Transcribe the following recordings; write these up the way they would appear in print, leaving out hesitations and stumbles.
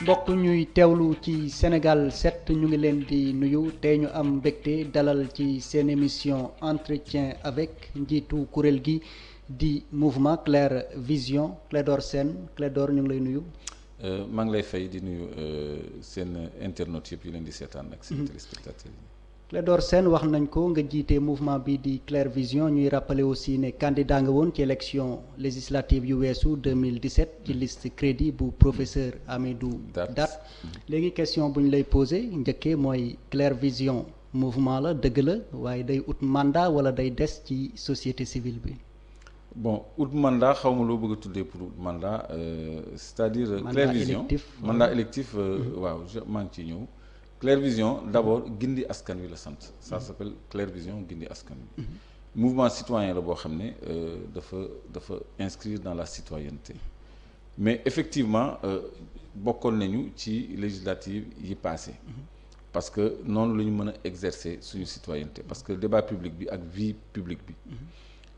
mbokk ñuy teewlu ci Sénégal 7 ñu ngi leen di nuyu tey ñu am mbégte dalal ci seen émission entretien avec njiitu kuréel gi di mouvement Claire Vision Clédor Sène Clédor ñu ngi lay nuyu. maa ngi lay fay di nuyu seen internautes yëpp yu leen di seetaan ak seen téléspectateurs yi. Clédor Sène wax nañ ko nga jiite mouvement bi di Claire Vision ñuy rappeler aussi ne candidat nga woon ci élection législative yu weesu 2017 ci liste crédit bu professeur Hamidou Dat léegi question bu ñu lay posé njëkkee mooy Claire Vision mouvement la dëgg la waaye day ut mandat wala day des ci société civile bi. Bon ut mandat xaw ma loo bëgg a tuddee pour ut mandat c'est-à-dire Claire Vision mandat électif waaw maa ngi ciy ñëw. Claire Vision d'abord gindi askan wi la sant ça s'appelle Claire Vision gindi askan wi mouvement citoyen la boo xam ne dafa inscrire dans la citoyenneté mais effectivement bokkoon nañu ci législative yi passé parce que noonu la ñu mën a exercer suñu citoyenneté parce que débat public bi ak vie publique bi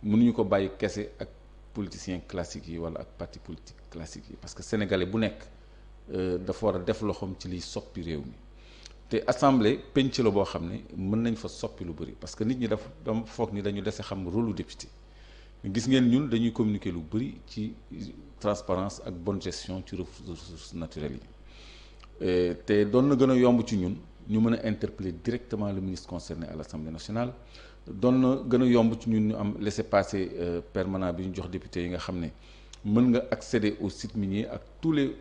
mënuñu ko bàyyi kese ak politiciens classiques yi wala ak parti politique classique yi parce que sénégalais bu nekk dafa war a def loxoom ci liy soppi réew mi te assemblée penc la boo xam ne mën nañ fa soppi lu bëri parce que nit ñi dafa dama foog ni dañu dese xam rôle lu député gis ngeen ñun dañuy communiquer lu bëri ci transparence ak bonne gestion ci ressources naturelles yi te doon na gën a yomb ci ñun ñu mën a interpeller directement le ministre concerné à l'Assemblée nationale doon na gën a yomb ci ñun ñu am laissez-passer permanent bi ñu jox député yi nga xam ne mën nga accéder au site minier ak tous les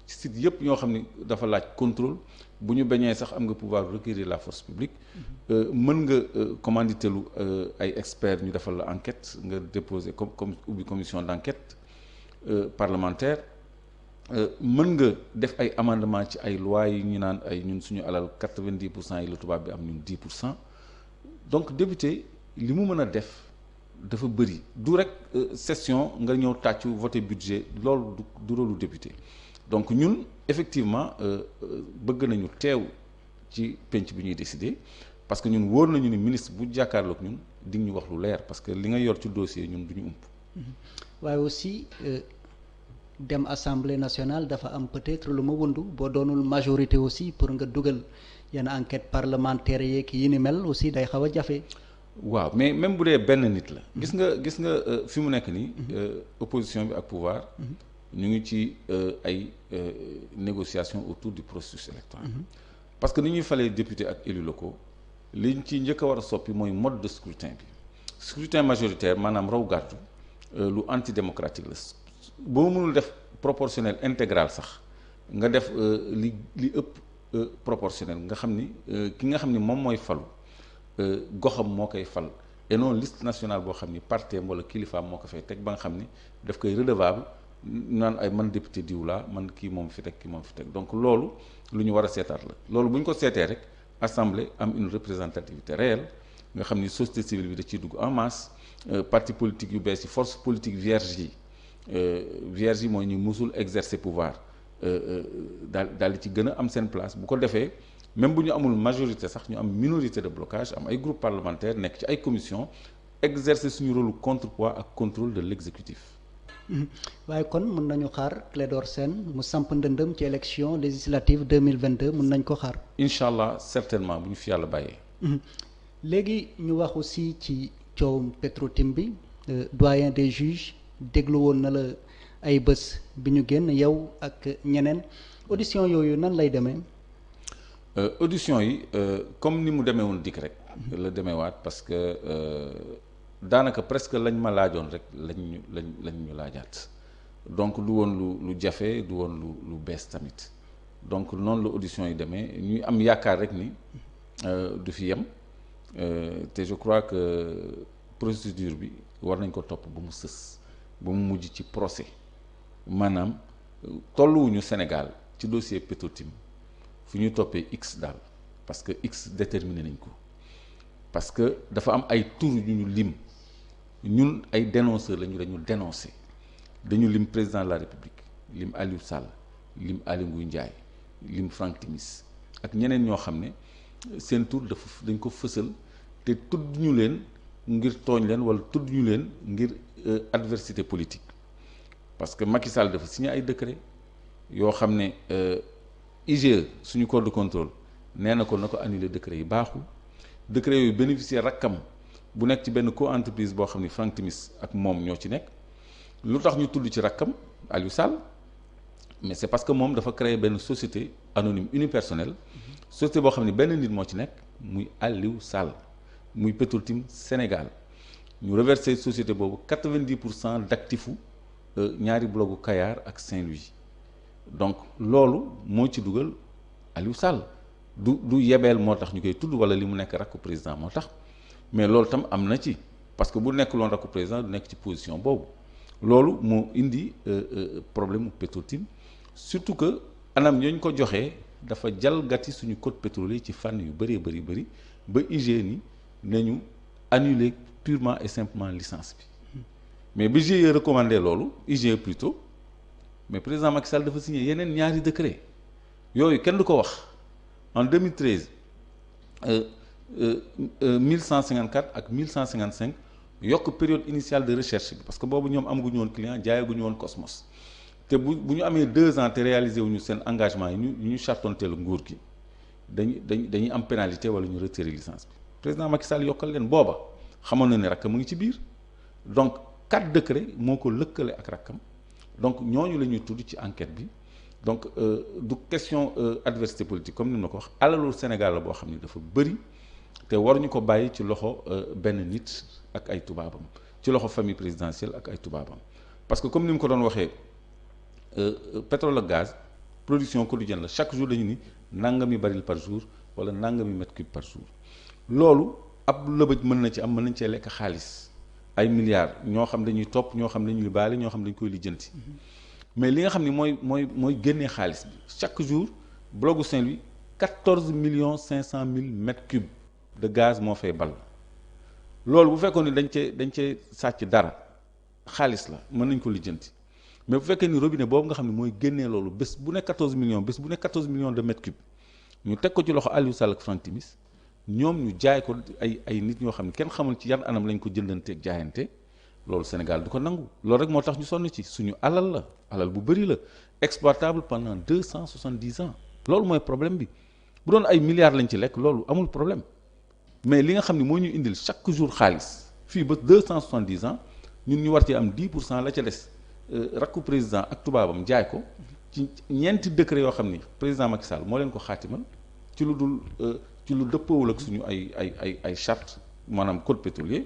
sites yëpp ñoo xam ne dafa laaj contrôle bu ñu bañee sax am nga pouvoir requérir la force publique mën nga commanditelu ay experts ñu defal la enquête nga déposer comme ubbi commission d'enquête parlementaire mën nga def ay amendement ci ay lois yi ñu naan ay ñun suñu alal 90% yi la tubaab bi am ñun 10% donc député li mu mën a def dafa bëri du rek session nga ñëw tàccu voter budget loolu du rôle député donc ñun effectivement bëgg nañu teew ci penc bi ñuy décider parce que ñun wóor nañu ni ministre bu jàkkaarloog ñun di ñu wax lu leer parce que li nga yor ci dossier ñun du ñu ump. waaye aussi dem assemblée nationale dafa am peut-être lu ma wëndu boo doonul majorité aussi pour nga dugal yenn enquête parlementaire yeeg yi ni mel aussi day xaw a jafe. waaw mais même bu dee benn nit la. gis nga fi mu nekk nii. opposition bi ak pouvoir. ñu ngi ci ay négociations autour du processus électoral. parce que ni ñuy falee député ak élus locaux liñ ci njëkk a war a soppi mooy mode de scrutin bi scrutin majoritaire maanaam raw gàddu lu antidémocratique la boo mënul def proportionnel intégral sax nga def li ëpp proportionnel nga xam ni ki nga xam ni moom mooy falu. goxam moo koy fal et non liste nationale boo xam ni parteem wala kilifaam moo ko fay teg ba nga xam ni daf koy redevable naan ay man député diw laa man kii moom fi teg kii moom fi teg donc loolu lu ñu war a seetaat la loolu bu ñu ko seetee rek assemblée am une représentativité réelle nga xam ni société civile bi da ciy dugg en masse parti politique yu bees yi force politique vierge yi mooy ñu musul exercer pouvoir daal di ci gën a am seen place bu ko defee même bu ñu amul majorité sax ñu am minorité de blocage am ay groupe parlementaire nekk ci ay commission exercer suñu rôle contrepoids ak contrôle de l'exécutif. waaye kon mën nañu xaar Clédor Sène mu samp ndëndëm ci élection législative 2022 mën nañ ko xaar. incha allah certainement bu ñu fi yàlla bàyyee. léegi ñu wax aussi ci coowum Petro-Tim bi doyen des juges déglu woon na la ay bés bi ñu génn yow ak ñeneen audition yooyu nan lay demee. audition yi comme ni mu demee woon dikk rek la demeewaat parce que daanaka presque lañ ma laajoon rek lañ ñu laajaat donc du woon lu jafe du woon lu bees tamit donc noonu la audition yi demee ñuy am yaakaar rek ni du fi yem te je crois que procédure bi war nañ ko topp ba mu sës ba mu mujj ci procès maanaam tolluwuñu Sénégal ci dossier Petro-Tim fu ñu toppee x daal parce que x déterminé nañ ko parce que dafa am ay tur yu ñu lim ñun ay dénonceurs lañu dañu dénoncer dañu lim président de la République lim Aliou Sall lim Aly Ngouille Ndiaye lim Franck Timis ak ñeneen ñoo xam ne seen tur dañ ko fësal te tudd ñu leen ngir tooñ leen wala tudd ñu leen ngir adversité politique parce que Macky Sall dafa signé ay décret yoo xam ne IGE suñu corps de contrôle nee na ko annuler décret yi baaxul décret yooyu bénéficier rakkam bu nekk ci benn co-entreprise boo xam ni Frank Timis ak moom ñoo ci nekk lu tax ñu tudd ci rakkam Aliou Sall mais c'est parce que moom dafa créer benn société anonyme unipersonnelle société boo xam ne benn nit moo ci nekk muy Aliou Sall muy Petrotim Sénégal ñu reversé société boobu 90% d'actifs ñaari blogu Kayar ak Saint-Louis donc loolu moo ci dugal Aliou Sall du yebeel moo tax ñu koy tudd wala li mu nekk rakku président moo tax mais loolu tam am na ci parce que bu nekk loon rakku président du nekk ci position boobu loolu moo indi problème mu Petrotim surtout que anam ñooñu ko joxee dafa jalgati suñu code pétrolier ci fànn yu bëree bëri ba IGE ni nañu annuler purement et simplement licence bi mais bi IGE recommandé loolu IGE plutôt mais président Macky Sall dafa signé yeneen ñaari décret yooyu kenn du ko wax en 2013 1154 ak 1155 yokk période initiale de recherche bi parce que boobu ñoom amaguñu woon client jaayaguñu woon Cosmos te bu ñu amee 2 ans te réalisé wuñu seen engagement yi ñu chartonteel nguur gi dañuy am pénalité wala ñu retirer licence bi président Macky Sall yokkal leen booba xamoon na ne rakkam mu ngi ci biir donc 4 décrets moo ko lëkkale ak rakkam donc ñooñu la ñuy tudd ci enquête bi donc du question adversité politique comme ni ma ko wax alalu Sénégal la boo xam ne dafa bëri te waruñu ko bàyyi ci loxo benn nit ak ay tubaabam ci loxo famille présidentielle ak ay tubaabam parce que comme ni mu ko doon waxee pétrole ak gaz production quotidienne la chaque jour dañu ni nangami baril par jour wala nangami mètre cube par jour loolu ab lëbëj mën na ci am mën nañ cee lekk xaalis ay milliards ñoo xam dañuy topp ñoo xam dañuy baale ñoo xam dañ koy lijjanti mais li nga xam ni mooy génnee xaalis bi chaque jour blogu Saint-Louis 14,5 millions mètres cubes de gaz moo fay ball loolu bu fekkoon ni dañ cee sàcc dara xaalis la mën nañ ko lijjanti mais bu fekkee ni robinet boobu nga xam ne mooy génnee loolu bés bu ne 14 millions bés bu ne 14 millions de mètres cubes ñu teg ko ci loxo Aliou Sall ak Frank Timis ñoom ñu jaay ko ay nit ñoo xam ne kenn xamul ci yan anam lañ ko jëndanteeg jaayante loolu Sénégal du ko nangu loolu rek moo tax ñu sonn ci suñu alal bu bëri la exploitable pendant 270 ans loolu mooy problème bi bu doon ay milliards lañ ci lekk loolu amul problème mais li nga xam ne moo ñu indil chaque jour xaalis fii ba 270 ans ñun ñu war ci am 10% la ca des rakku président ak tubaabam jaay ko ci ñeenti décret yoo xam ni président Macky Sall moo leen ko xaatimal ci lu dëppoowul ak suñu ay charte maanaam code pétrolier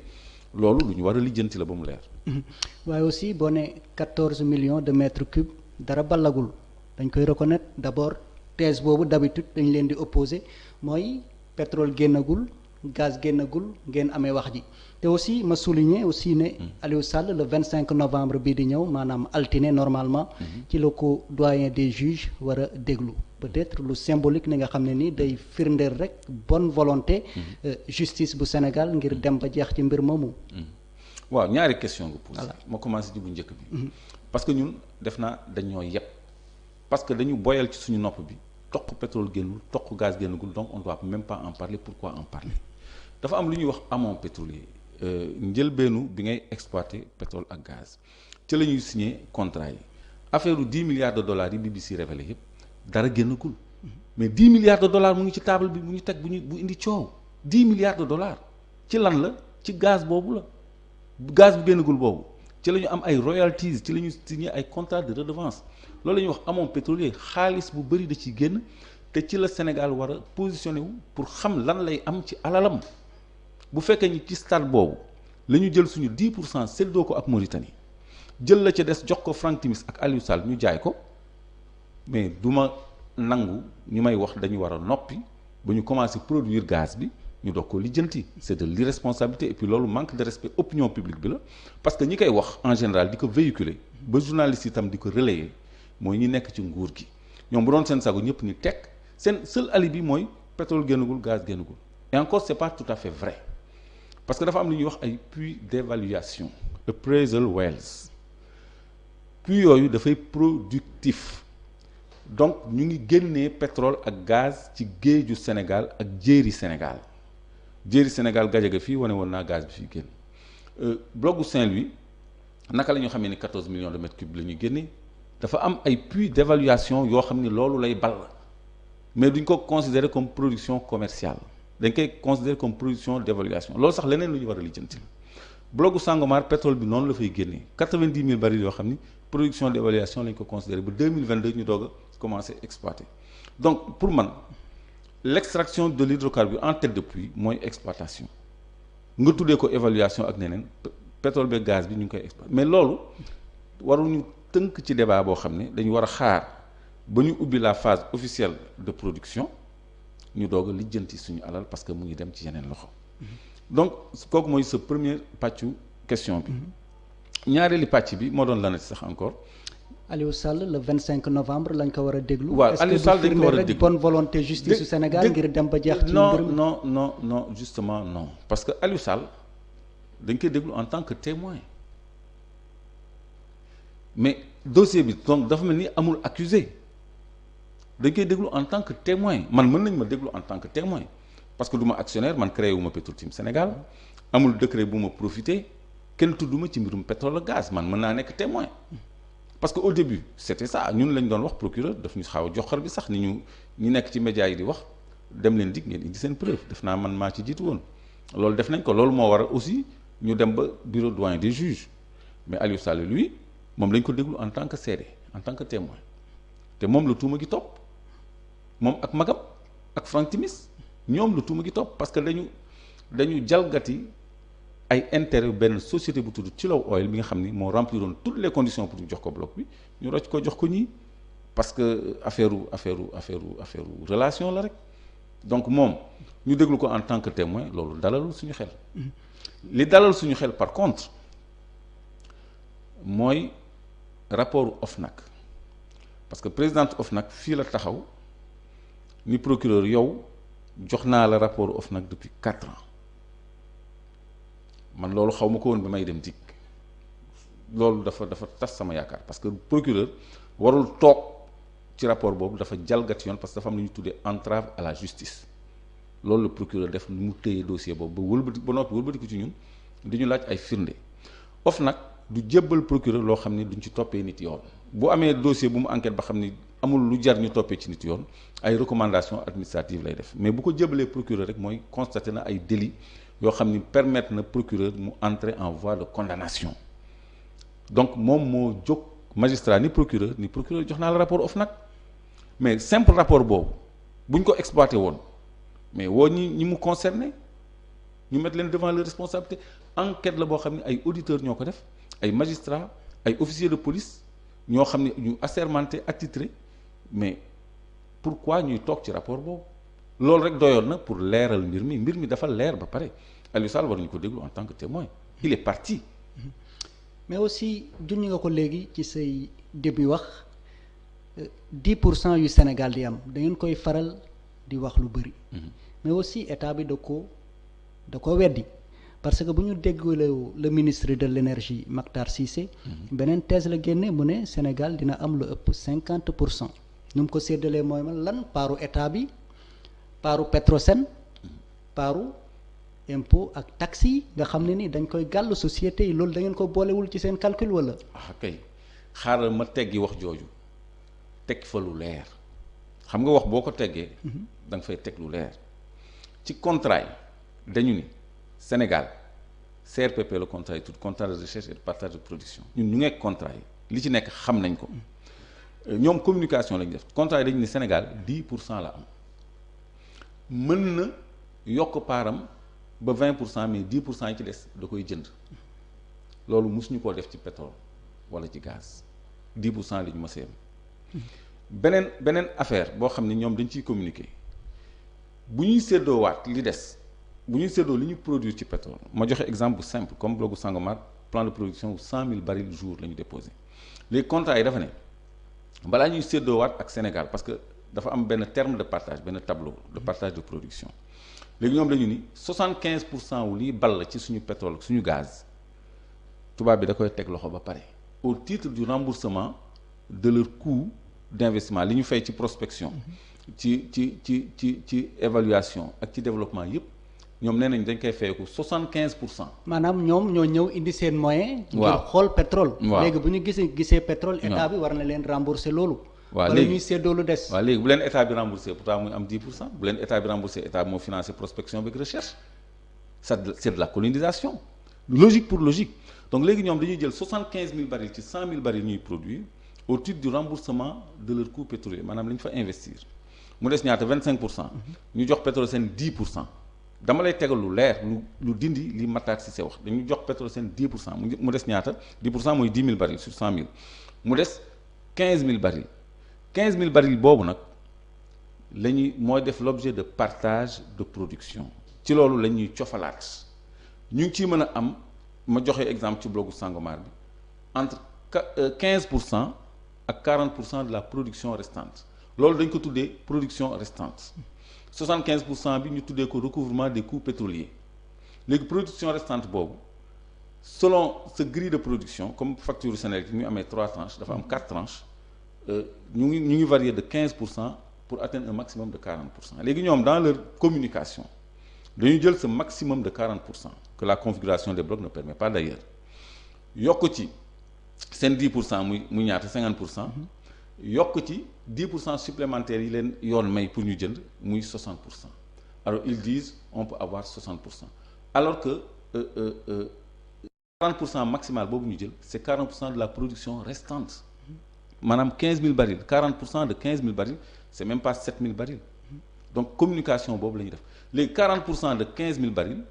loolu lu ñu war a lijjanti la ba mu leer. waaye aussi boo ne 14 millions de mètres cubes dara ballagul dañ koy reconnaître d'abord thèse boobu d'habitude dañ leen di opposer mooy pétrole génnagul gaz génnagul ngeen amee wax ji te aussi ma souligner aussi ne Aliou Sall le 25 novembre bii di ñëw maanaam altine normalement ci la ko doyen des juges war a déglu peut-être lu symbolique ni nga xam ne ni day firndeel rek bonne volonté justice bu Sénégal ngir dem ba jeex ci mbir moomu. waaw ñaari question nga posé ma commencé ci bu njëkk bi parce que ñun def naa dañoo yëpp parce que dañu boyal ci suñu nopp bi toq pétrole génnul toq gaz génnagul donc on doit même pas en parler pourquoi en parler dafa am lu ñuy wax amont pétrolier njëlbeenu bi ngay exploiter pétrole ak gaz ci la ñuy signer contrat yi affaire u 10 milliards de dollars yi BBC révélé yëpp dara génnagul mais 10 milliards de dollars mu ngi ci table bi mu ngi teg bu indi coow 10 milliards de dollars ci lan la ci gaz boobu la gaz bi génnagul boobu ci la ñu am ay royalties ci la ñu signé ay contrat de redevance loolu la ñuy wax amont pétrolier xaalis bu bëri da ciy génn te ci la Sénégal war a positionné wu pour xam lan lay am ci alalam bu fekkee ni ci stade boobu la ñu jël suñu 10% séddoo ko ak Mauritanie jël la ca des jox ko Frank Timis ak Aliou Sall ñu jaay ko mais du ma nangu ñu may wax dañu war a noppi ba ñu commencé produire gaz bi ñu doog ko lijjanti c'est de l'irresponsabilité et puis loolu manque de respect opinion publique bi la parce que ñi koy wax en général di ko véhiculer ba journalistes itam di ko relayer mooy ñi nekk ci nguur gi ñoom bu doon seen sago ñëpp ni tekk seen seul alibi mooy pétrole génnagul gaz génnagul et encore c'est pas tout à fait vrai parce que dafa am lu ñuy wax ay puits d'évaluation appraisal wells puits yooyu dafay productif donc ñu ngi génnee pétrole ak gaz ci géeju Sénégal ak jéeri Sénégal Gajaga fii wane woon naa gaz bi fii génn blogu Saint-Louis naka la ñu xamee ni 14 millions de mètres cubes la ñuy génne dafa am ay puits d'évaluation yoo xam ni loolu lay ball mais duñ ko considérer comme production commerciale dañ koy considérer comme production d'évaluation loolu sax leneen lu ñu war a lijjanti blocu Sangomar pétrole bi noonu la fay génnee 90 000 barils yoo xam ni production d'évaluation lañ ko considérer ba 2022 ñu doog a commencer exploiter donc pour man l'extraction de l'hydrocarbure en tête de puits mooy exploitation nga tuddee ko évaluation ak neneen pétrole be gaz bi ñu ngi koy exploiter mais loolu waruñu tënk ci débat boo xam ne dañu war a xaar ba ñu ubbi la phase officielle de production ñu doog a lijjanti suñu alal parce que mu ngi dem ci yeneen loxo donc kooku mooy sa premier pàccu question bi ñaareeli pàcc bi moo doon lanati sax encore Aliou Sall le 25 novembre lañ ko war a déglu. waaw Aliou Sall dañ ko war a déglu est-ce que bonne volonté justice du Sénégal ngir dem ba jeex. ci mbir mi non justement non parce que Aliou Sall dañ koy déglu en tant que témoin mais dossier bi donc dafa mel ni amul accusé dañ koy déglu en tant que témoin man mën nañ ma déglu en tant que témoin parce que du ma actionnaire man créé wu ma Petrotim Sénégal amul décret bu ma profité kenn tudduma ci mbirum pétrole ak gaz man mën naa nekk témoin parce que au début c'était ça ñun lañ doon wax procureur daf ñu xaw a joxar bi sax ni ñu nekk ci médias yi di wax dem leen dig ngeen indi seen preuve def naa man maa ci jiitu woon loolu def nañ ko loolu moo waral aussi ñu dem ba bureau doyen des juges mais Aliou Sall lui moom lañ ko déglu en tant que seede en tant que témoin te moom la tuuma gi topp moom ak magam ak Franck Timis ñoom la tuuma gi topp parce que dañu jalgati ay intérêt benn société bu tudd Tullow Oil bi nga xam ni moo rempliroon toutes les conditions pour ñu jox ko bloc bi ñu rocc ko jox ko ñii parce que affaire relation la rek donc moom ñu déglu ko en tant que témoin loolu dalalul suñu xel li dalal suñu xel par contre mooy rapport OFNAC parce que présidente OFNAC fii la taxaw ni procureur yow jox naa la rapport OFNAC depuis 4 ans man loolu xaw ma ko woon ba may dem dikk loolu dafa tas sama yaakaar parce que procureur warul toog ci rapport boobu dafa jalgati yoon parce que dafa am lu ñu tuddee entrave à la justice loolu la procureur def mu téye dossier boobu ba noppi wëlbati ko ci ñun di ñu laaj ay firnde OFNAC du jébbal procureur loo xam ne duñ ci toppee nit yoon bu amee dossier bu mu enquête ba xam ni amul lu jar ñu toppee ci nit yoon ay recommandations administratives lay def mais bu ko jébbalee procureur rek mooy constaté na ay délits yoo xam ni permettre na procureur mu entrer en voie de condamnation donc moom moo jóg magistrat ni procureur jox naa la rapport OFNAC mais simple rapport boobu bu ñu ko exploité woon mais woo ñi mu concerné ñu mettre leen devant leur responsabilité enquête la boo xam ne ay auditeurs ñoo ko def ay magistrats ay officiers de police ñoo xam ne ñu assermenté attitré mais pourquoi ñuy toog ci rapport boobu loolu rek doyoon na pour leeral mbir mi dafa leer ba pare Aliou Sall war nañu ko déglu en tant que témoin il est parti. mais aussi junñi nga ko léegi ci say début wax 10% yu Sénégal di am da ngeen koy faral di wax lu bëri. mais aussi état bi da ko weddi parce que bu ñu déglee le ministre de l'énergie Mactar Cissé. beneen thèse la génne mu ne Sénégal dina am lu ëpp 50%. nu mu ko séddalee mooy man lan paaru état bi paaru Petrosen paaru impôt ak taxes yi nga xam ne ni dañ koy gàll société yi loolu da ngeen ko boolewul ci seen calcul wala. kay xaaral ma teggi wax jooju teg fa lu leer xam nga wax boo ko teggee. da nga fay teg lu leer ci contrat yi dañu ni Sénégal CRPP le contrat yi tout contrat de recherche et de partage de production ñun ñu ngeek contrat yi li ci nekk xam nañ ko ñoom communication lañ def contrat yi dañu ni Sénégal 10% la am mën na yokk paaram ba 20% mais 10% yi ci des da koy jënd loolu mosuñu koo def ci pétrole wala ci gaz 10% li ñu ma seem beneen affaire boo xam ne ñoom dañ ciy communiquer bu ñuy séddoo waat li des bu ñuy séddoo li ñu produire ci pétrole ma joxe exemple bu simple comme blocu Sangomar plan de production wu 100 000 barils jour la ñu déposé les contrats yi dafa ne balaa ñuy séddoo waat ak Sénégal parce que dafa am benn terme de partage benn tableau de partage de production léegi ñoom dañu ni 75% wu liy ball ci suñu pétrole suñu gaz tubaab bi da koy teg loxo ba pare au titre du remboursement de leur coût d'investissement li ñu fay ci prospection ci évaluation ak ci développement yépp ñoom nee nañ dañ koy fayeku 75%. maanaam ñoom ñoo ñëw indi seen moyen. waaw ngir xool pétrole. waaw léegi bu ñu gisee pétrole. état bi war na leen rembourser loolu. waaw wala ñuy séddoo lu des. waaw léegi bu leen état bi remboursé pourtant muy am 10% bu leen état bi remboursé état bi moo financé prospection avec recherche c'est de la colonisation logique pour logique donc léegi ñoom dañuy jël 75 000 barils ci 100 000 barils ñuy produire au titre du remboursement de leur coût pétrolier maanaam li ñu fa investir mu des ñaata 25%. ñu jox Petrosen 10%. dama lay tegal lu leer lu dindi li Matar Cissé wax dañu jox Petrosen 10% mu des ñaata 10% mooy 10 000 barils sur 100 000 mu des 15 000 barils 15 000 barils boobu nag la ñuy mooy def l'objet de partage de production ci loolu la ñuy cofalaat ñu ngi ciy mën a am ma joxe exemple ci blocu Sangomar bi entre 15% ak 40% de la production restante loolu dañ ko tuddee production restante 75% bi ñu tuddee ko recouvrement des coûts pétroliers léegi production restante boobu selon sa grille de production comme facture Senelec ñu amee 3 tranches dafa am 4 tranches ñu ngi varier de 15% pour atteindre un maximum de 40%. léegi ñoom dans leur communication dañu jël ce maximum de 40% que la configuration des blocs ne permet pas d'ailleurs yokk ci seen 10% muy ñaata 50%. yokk ci 10% supplémentaires yi leen yoon may pour ñu jënd muy 60%. alors ils disent on peut avoir 60%. alors que 40% maximal boobu ñu jël c'est 40% de la production restante maanaam 15 000 barils 40% de 15 000 barils c'est même pas 7 000 barils donc communication boobu la ñuy def léegi 40% de 15 000 barils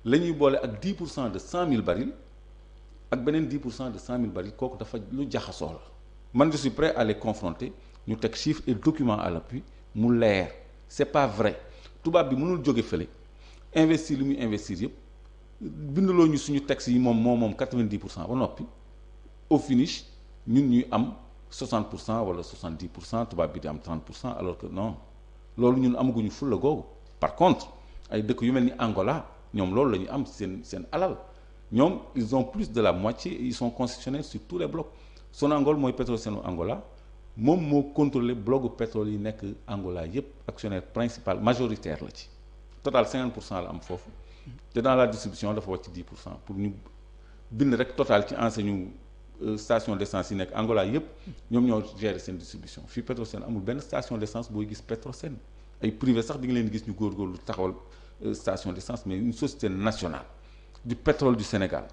la ñuy boole ak 10% de 100 000 barils ak beneen 10% de 100 000 barils kooku dafa lu jaxasoo la man je suis prêt à les confronter ñu teg chiffres et documents à l'appui mu leer c'est pas vrai tubaab bi mënul jóge fële investir li muy investir yëpp bindaloo ñu suñu texte yi moom 90% ba noppi au finish ñun ñuy am 60% wala 70% tubaab bi di am 30% alors que non loolu ñun amaguñu fulla googu par contre ay dëkk yu mel ni Angola ñoom loolu la ñu am seen alal ñoom ils ont plus de la moitié ils sont concessionnaires sur tous les blocs Sonangol mooy Petrosen Angola moom moo contrôler blocu pétrole yi nekk Angola yépp actionnaire principal majoritaire la ci total 50% la am foofu te dans la distribution dafa wàcc 10% pour ñu bind rek total ci enseigne station d'essence yi nekk Angola yépp ñoom ñoo gérer seen distribution fii Petrosen amul benn station d'essence booy gis Petrosen ay privé sax di nga leen gis ñu góorgóorlu taxawal station d'essence mais une société nationale du pétrole du Sénégal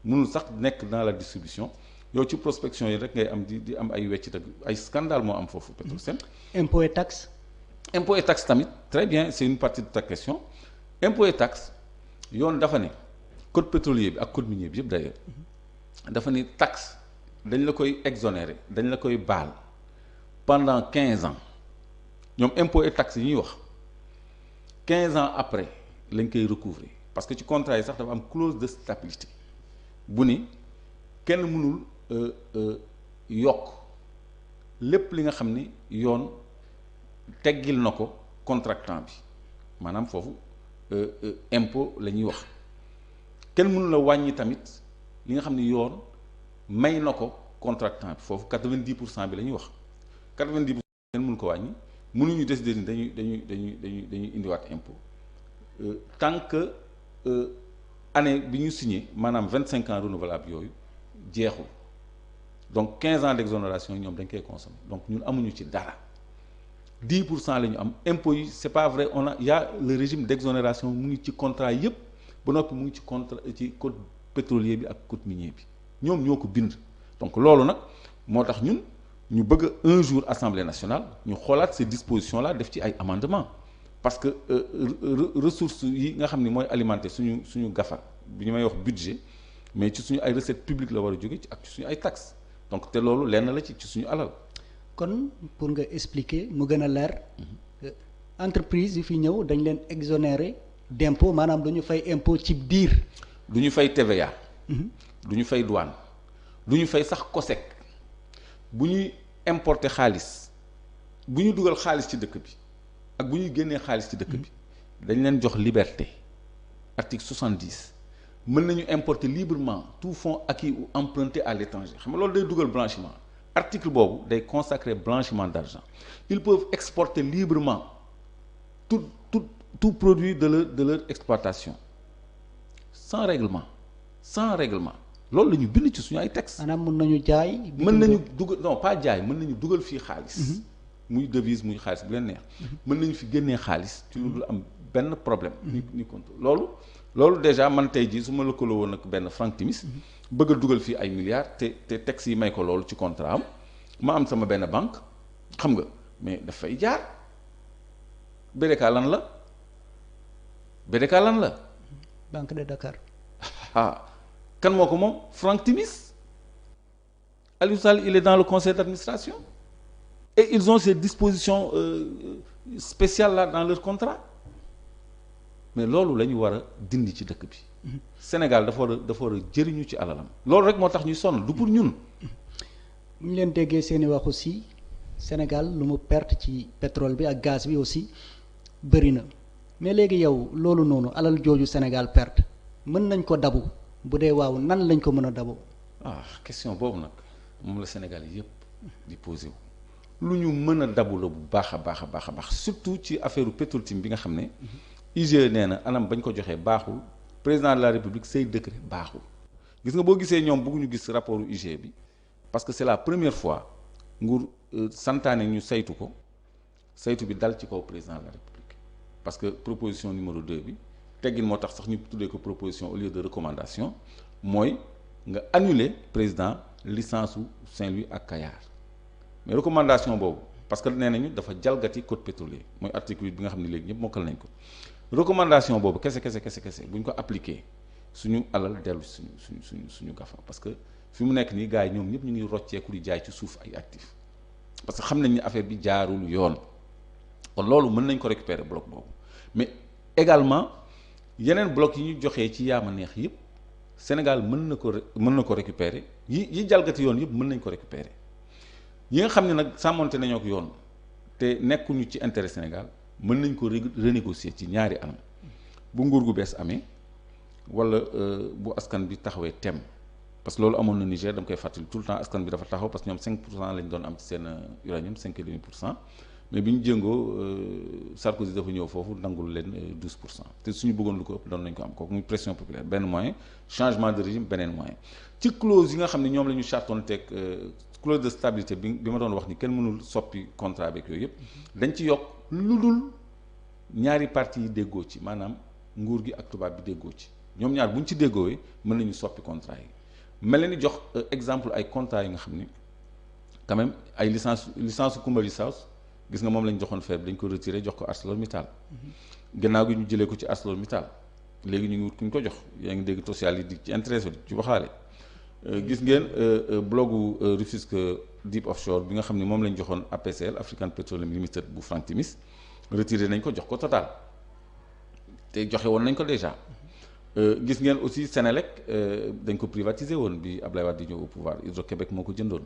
mënul sax nekk dans la distribution yow ci prospection yi rek ngay am di am ay weccit ak ay scandale moo am foofu Petrosen. impôt et taxe. impôt et taxe tamit très bien c'est une partie de ta question impôt et taxe yoon dafa ne code pétrolier bi ak code minier bi yëpp d'ailleurs dafa ne taxe dañ la koy exonérer dañ la koy baal pendant 15 ans ñoom impôt et taxe yi ñuy wax 15 ans après lañ koy recouvrer parce que ci contrat yi sax dafa am clause de stabilité bu ni kenn mënul yokk lépp li nga xam ni yoon teggil na ko contractant bi maanaam foofu impôt la ñuy wax kenn mënul la wàññi tamit li nga xam ni yoon may na ko contractant bi foofu 90% bi la ñuy wax 90% kenn mënu ko wàññi mënuñu décider ni dañuy indiwaat impôt tant que année bi ñu signé maanaam 25 ans renouvelable yooyu jeexul donc 15 ans d'exonération ñoom dañ koy consommer donc ñun amuñu ci dara 10% la ñu am impôt yi c'est pas vrai y a le régime d'exonération mu ngi ci contrat yépp ba noppi mu ngi ci contrat ci code pétrolier bi ak code minier bi ñoom ñoo ko bind donc loolu nag moo tax ñun ñu bëgg un jour assemblée nationale ñu xoolaat ces dispositions là def ci ay amendements parce que ressources yi nga xam ni mooy alimenter suñu gafa bi ñu may wax budget mais ci suñu ay recettes publiques la war a jóge ci ak ci suñu ay taxes donc te loolu lenn la ci suñu alal. kon pour nga expliquer mu gën a leer entreprise yi fi ñëw dañ leen exonérer d'impôt maanaam du ñu fay impôt ci diir. du ñu fay TVA. du ñu fay douane. du ñu fay sax COSEC bu ñuy importer xaalis bu ñu dugal xaalis ci dëkk bi ak bu ñuy génnee xaalis ci dëkk bi dañ leen jox liberté article 70 mën nañu importer librement tout fonds acquis ou emprunté à l'étranger xam nga loolu day dugal blanchiment article boobu day consacrer blanchiment d'argent ils peuvent exporter librement tout produit de leur exploitation sans règlement loolu la ñu bind ci suñu ay textes. maanaam mën nañu jaay. mën nañu dugal non pas jaay mën nañu dugal fii xaalis. muy devise muy xaalis bu leen neex. mën nañu fi génnee xaalis ci lu dul am benn problème. ni compte loolu déjà man tey jii su ma lëkkaloo woon ak benn Franck Timis bëgg a dugal fii ay milliards te textes yi may ko loolu ci contrat am ma am sama benn banque xam nga mais dafay jaar BDK lan la Banque de Dakar. kan moo ko moom Franck Timis Aliou Sall il est dans le conseil d'administration et ils ont ces dispositions spéciales là dans leur contrat mais loolu la ñu war a dindi ci dëkk bi. Sénégal dafa war a jëriñu ci alalam. loolu rek moo tax ñuy sonn du pour ñun. bu ñu leen déggee seeni wax aussi Sénégal lu mu perte ci pétrole bi ak gaz bi aussi bëri na mais léegi yow loolu noonu alal jooju Sénégal perte mën nañ ko dabu bu dee waaw nan lañ ko mën a dabu. Question boobu nag moom la Sénégal yépp di posé wu lu ñu mën a dabu la bu baax a baax surtout ci affaire Petro-Tim bi nga xam ne. IGE nee na anam bañ ko joxee baaxul président de la République say décret baaxul gis nga boo gisee ñoom bëgguñu gis rapport IGE bi parce que c'est la première fois nguur santaane ñu saytu ko saytu bi dal ci kaw président de la République parce que proposition numéro 2 bi teggin moo tax sax ñu tuddee ko proposition au lieu de recommandation mooy nga annuler président licence u Saint-Louis ak Kayar mais recommandation boobu parce que nee nañu dafa jalgati code pétrolier mooy article 8 bi nga xam ne léegi ñëpp mokkal nañ ko recommandation boobu kese bu ñu ko appliqué suñu alal dellu suñu gafa parce que fi mu nekk nii gars yi ñoom ñëpp ñu ngi rocceeku di jaay ci suuf ay actifs parce que xam nañ ni affaire bi jaarul yoon kon loolu mën nañ ko récupérer bloc boobu mais également yeneen bloc yi ñu joxee ci yaama neex yëpp Sénégal mën na ko récupérer yi jalgati yoon yëpp mën nañ ko récupérer yi nga xam ne nag sàmmonte nañoo ak yoon te nekkuñu ci intérêt Sénégal mën nañ ko renégocier ci ñaari anam bu nguur gu bees amee wala bu askan bi taxawee tem parce que loolu amoon na Niger dama koy fàttali tout le temps askan bi dafa taxaw parce que ñoom 5% lañ doon am ci seen uranium 5,5% mais bi ñu jëngoo Sarkozy dafa ñëw foofu nangul leen 12% te suñu bëggoon lu ko ëpp doon nañ ko am kooku muy pression populaire benn moyen changement de régime beneen moyen ci clause yi nga xam ne ñoom la ñu chartoon teg clause de stabilité bi ma doon wax ni kenn mënul soppi contrat beeg yooyu yëpp dañ ci yokk lu dul ñaari parties yi déggoo ci maanaam nguur gi ak tubaab bi déggoo ci ñoom ñaar bu ñu ci déggoowee mën nañu soppi contrat yi mel ni jox exemple ay contrat yi nga xam ni quand même ay licence Kumba South gis nga moom lañ joxoon fer bi dañ ko retiré jox ko ArcelorMittal gannaaw gi ñu jëlee ko ci ArcelorMittal léegi ñu ngi wut ku ñu ko jox yaa ngi dégg social yi di ci intéressé ci waxaale gis ngeen blogu Rufisque Deep Offshore bi nga xam ne moom lañ joxoon APCL African Petroleum Limited bu Franck Timis retiré nañ ko jox ko Total te joxe woon nañ ko déjà gis ngeen aussi Sénélec dañ ko privatiser woon bi Ablaye Wade di ñëw au pouvoir Hydro-Québec moo ko jëndoon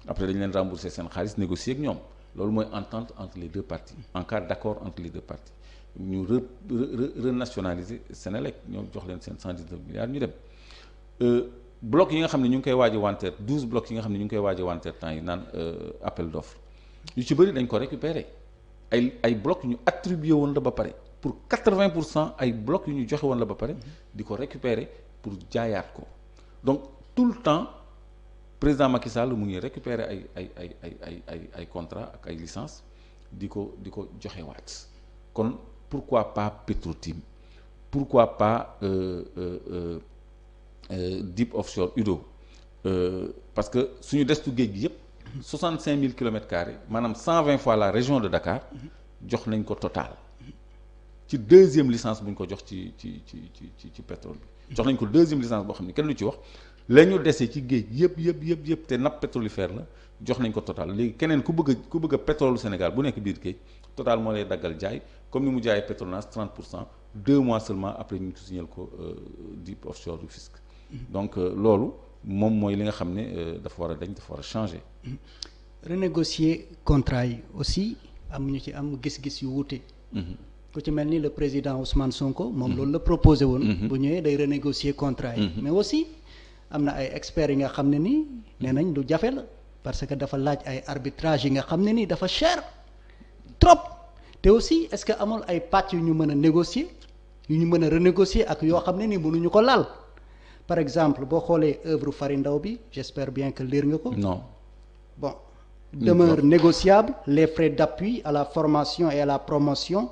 après dañ leen rembourser seen xaalis négocier ak ñoom loolu mooy entente entre les deux parties en cas d'accord entre les deux parties ñu renationaliser Sénélec ñoom jox leen seen 119 milliards ñu dem blocs yi nga xam ne ñu ngi koy waaj a wanteer 12 blocs yi nga xam ne ñu ngi koy waaj a wanteer temps yi naan appel d'offre yu ci bëri dañ ko récupérer ay blocs yu ñu attribué woon la ba pare pour 80% ay blocs yu ñu joxe woon la ba pare di ko récupérer pour jaayaat ko donc tout le temps président Macky Sall mu ngi récupérer ay contrat ak ay licence di ko joxe waat kon pourquoi pas Petro-Tim pourquoi pas Deep Offshore Udo parce que suñu destu géej gi yëpp 65 000 kilomètres-carrés maanaam 120 fois la région de Dakar jox nañ ko Total ci deuxième licence bu ñu ko jox ci pétrole bi jox nañ ko deuxième licence boo xam ne kenn lu ci wax la ñu dese ci géej yëpp te nappe pétrolifère la jox nañ ko Total léegi keneen ku bëgg a pétrole Sénégal bu nekk biir géej Total moo lay daggal jaay comme ni mu jaayee Petronas 30% 2 mois seulement après ñu signal ko Deep Offshore Rufisque donc loolu moom mooy li nga xam ne dafa war a changer. renégocier contrat yi aussi am ñu ci am gis-gis yu wuute. ku ci mel ni le président Ousmane Sonko. moom loolu la proposé woon. bu ñëwee day renégocier contrat yi. mais aussi am na ay experts yi nga xam ne nii nee nañ lu jafe la parce que dafa laaj ay arbitrage yi nga xam ne nii dafa cher trop te aussi est-ce que amul ay pàcc yu ñu mën a négocier yu ñu mën a renégocier ak yoo xam ne nii mënuñu ko laal par exemple boo xoolee œuvre Fary Ndao bi j'espère bien que lire nga ko. non. Bon. Demeurent négociables les frais d'appui à la formation et à la promotion,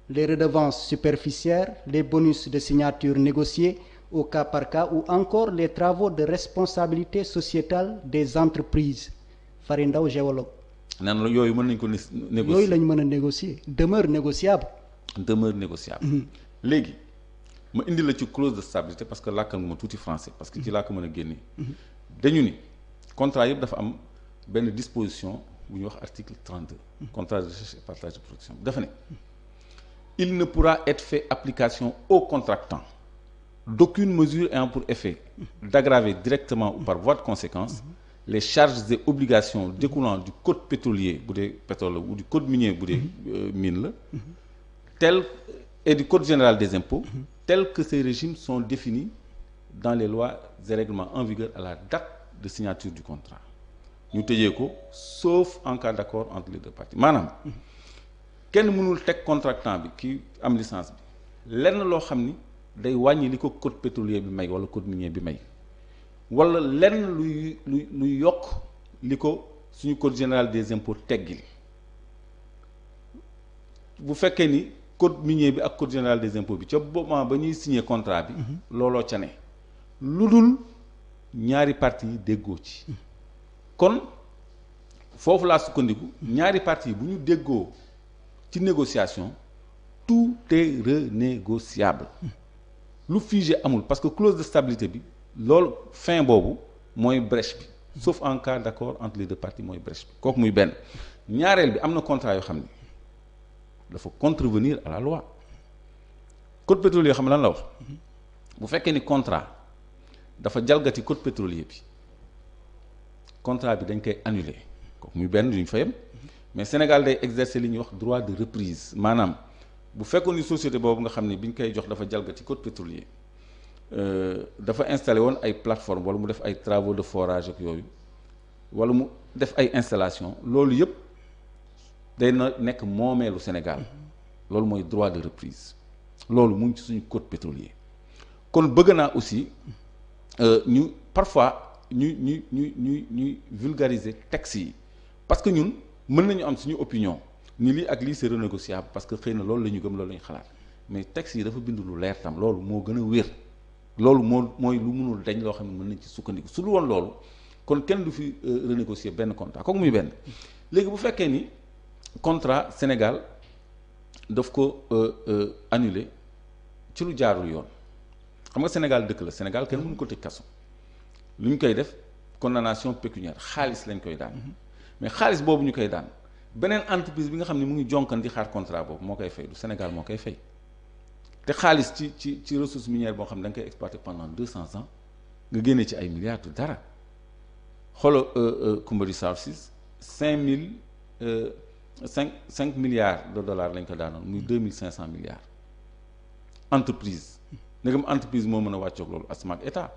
les redevances superficielles, les bonus de signature négociés au cas par cas ou encore les travaux de responsabilité sociétale des entreprises. Fary Ndao géologue. nan la yooyu mën nañ ko négocier yooyu lañ mën a négocier demeure négociable. demeure négociable. léegi ma indi la ci clause de stabilité parce que làkkal ma tuuti français parce que ci laa ko mën a génne. dañu ni contrat yëpp dafa am benn disposition bu ñuy wax article 32. contrat de recherche et partage de production dafa ne il ne pourra être fait application aux contractants d'aucune mesure ayant pour effet d'aggraver directement ou par voie de conséquence les charges et obligations découlant du code pétrolier bu dee pétrole la ou du code minier bu dee mine la tel et du code général des impôts tels que ces régimes sont définis dans les lois et règlements en vigueur à la date de signature du contrat ñu tëjee ko sauf en cas d'accord entre les deux parties maanaam kenn mënul teg contractant bi ki am licence bi lenn loo xam ni day wàññi li ko code pétrolier bi may wala code minier bi may wala lenn luy yokk li ko suñu code général des impôts teggil bu fekkee ni code minier bi ak code général des impôts bi ca moment ba ñuy signer contrat bi looloo ca ne lu dul ñaari parties yi déggoo ci kon foofu laa sukkandiku ñaari parties yi bu ñu déggoo ci négociation tout est renégociable lu figé amul parce que clause de stabilité bi loolu fin boobu mooy brèche bi sauf en cas d'accord entre les deux parties mooy brèche bi kooku muy benn ñaareel bi am na contrat yoo xam ne dafa contrevenir à la loi code pétrolier xam lan la wax bu fekkee ni contrat dafa jalgati code pétrolier bi contrat bi dañ koy annuler kooku muy benn duñ fa yem mais Sénégal day exercer li ñuy wax droit de reprise maanaam bu fekkoon ni société boobu nga xam ne bi ñu koy jox dafa jalgati code pétrolier dafa installé woon ay plateforme wala mu def ay travaux de forage ak yooyu wala mu def ay installation loolu yëpp day na nekk moomeelu Sénégal loolu mooy droit de reprise loolu mu ngi ci suñu code pétrolier kon bëgg naa aussi ñu parfois ñuy vulgariser texte yi parce que ñun mën nañu am suñu opinion ni lii ak lii c'est renégociable parce que xëy na loolu la ñu gëm loolu la ñu xalaat mais texte yi dafa bind lu leer tam loolu moo gën a wér loolu mooy lu mënul dañ loo xam ne mën nañ ci sukkandiku su lu woon loolu kon kenn du fi renégocier benn contrat kooku muy benn léegi bu fekkee ni contrat Sénégal daf ko annuler ci lu jaarul yoon xam nga Sénégal dëkk la Sénégal kenn mënu ko tëj kaso lu ñu koy def condamnation pécuniaire xaalis lañ koy daan mais xaalis boobu ñu koy daan beneen entreprise bi nga xam ne mu ngi jonkan di xaar contrat boobu moo koy fay du Sénégal moo koy fay te xaalis ci ressource minière boo xam ne da nga koy exploiter pendant 200 ans nga génne ci ay milliards du dara xoolal Kumbari South Seas 5 milliards de dollars lañ ko daanoon muy 2500 milliards entreprise ndegam entreprise moo mën a wàccoog loolu asma ak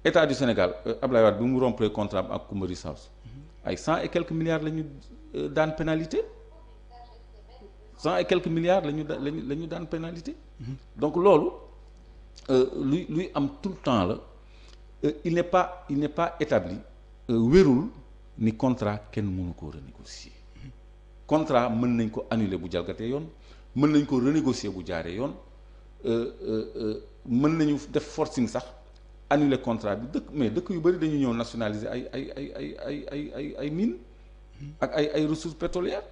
état du Sénégal Ablaye Wade bi mu rompre contrat ak Kumbari South ay 100 et quelques milliards la ñu daan pénalité 100 et quelques milliards la ñu daan pénalité donc loolu luy am tout le temps la il n'est pas établi wérul ni contrat kenn mënu koo renégocier contrat mën nañ ko annuler bu jalgatee yoon mën nañ ko renégocier bu jaaree yoon mën nañu def forcing sax annuler contrat bi dëkk yu bari dañuy ñëw nationaliser ay mines ak ay ressources pétrolières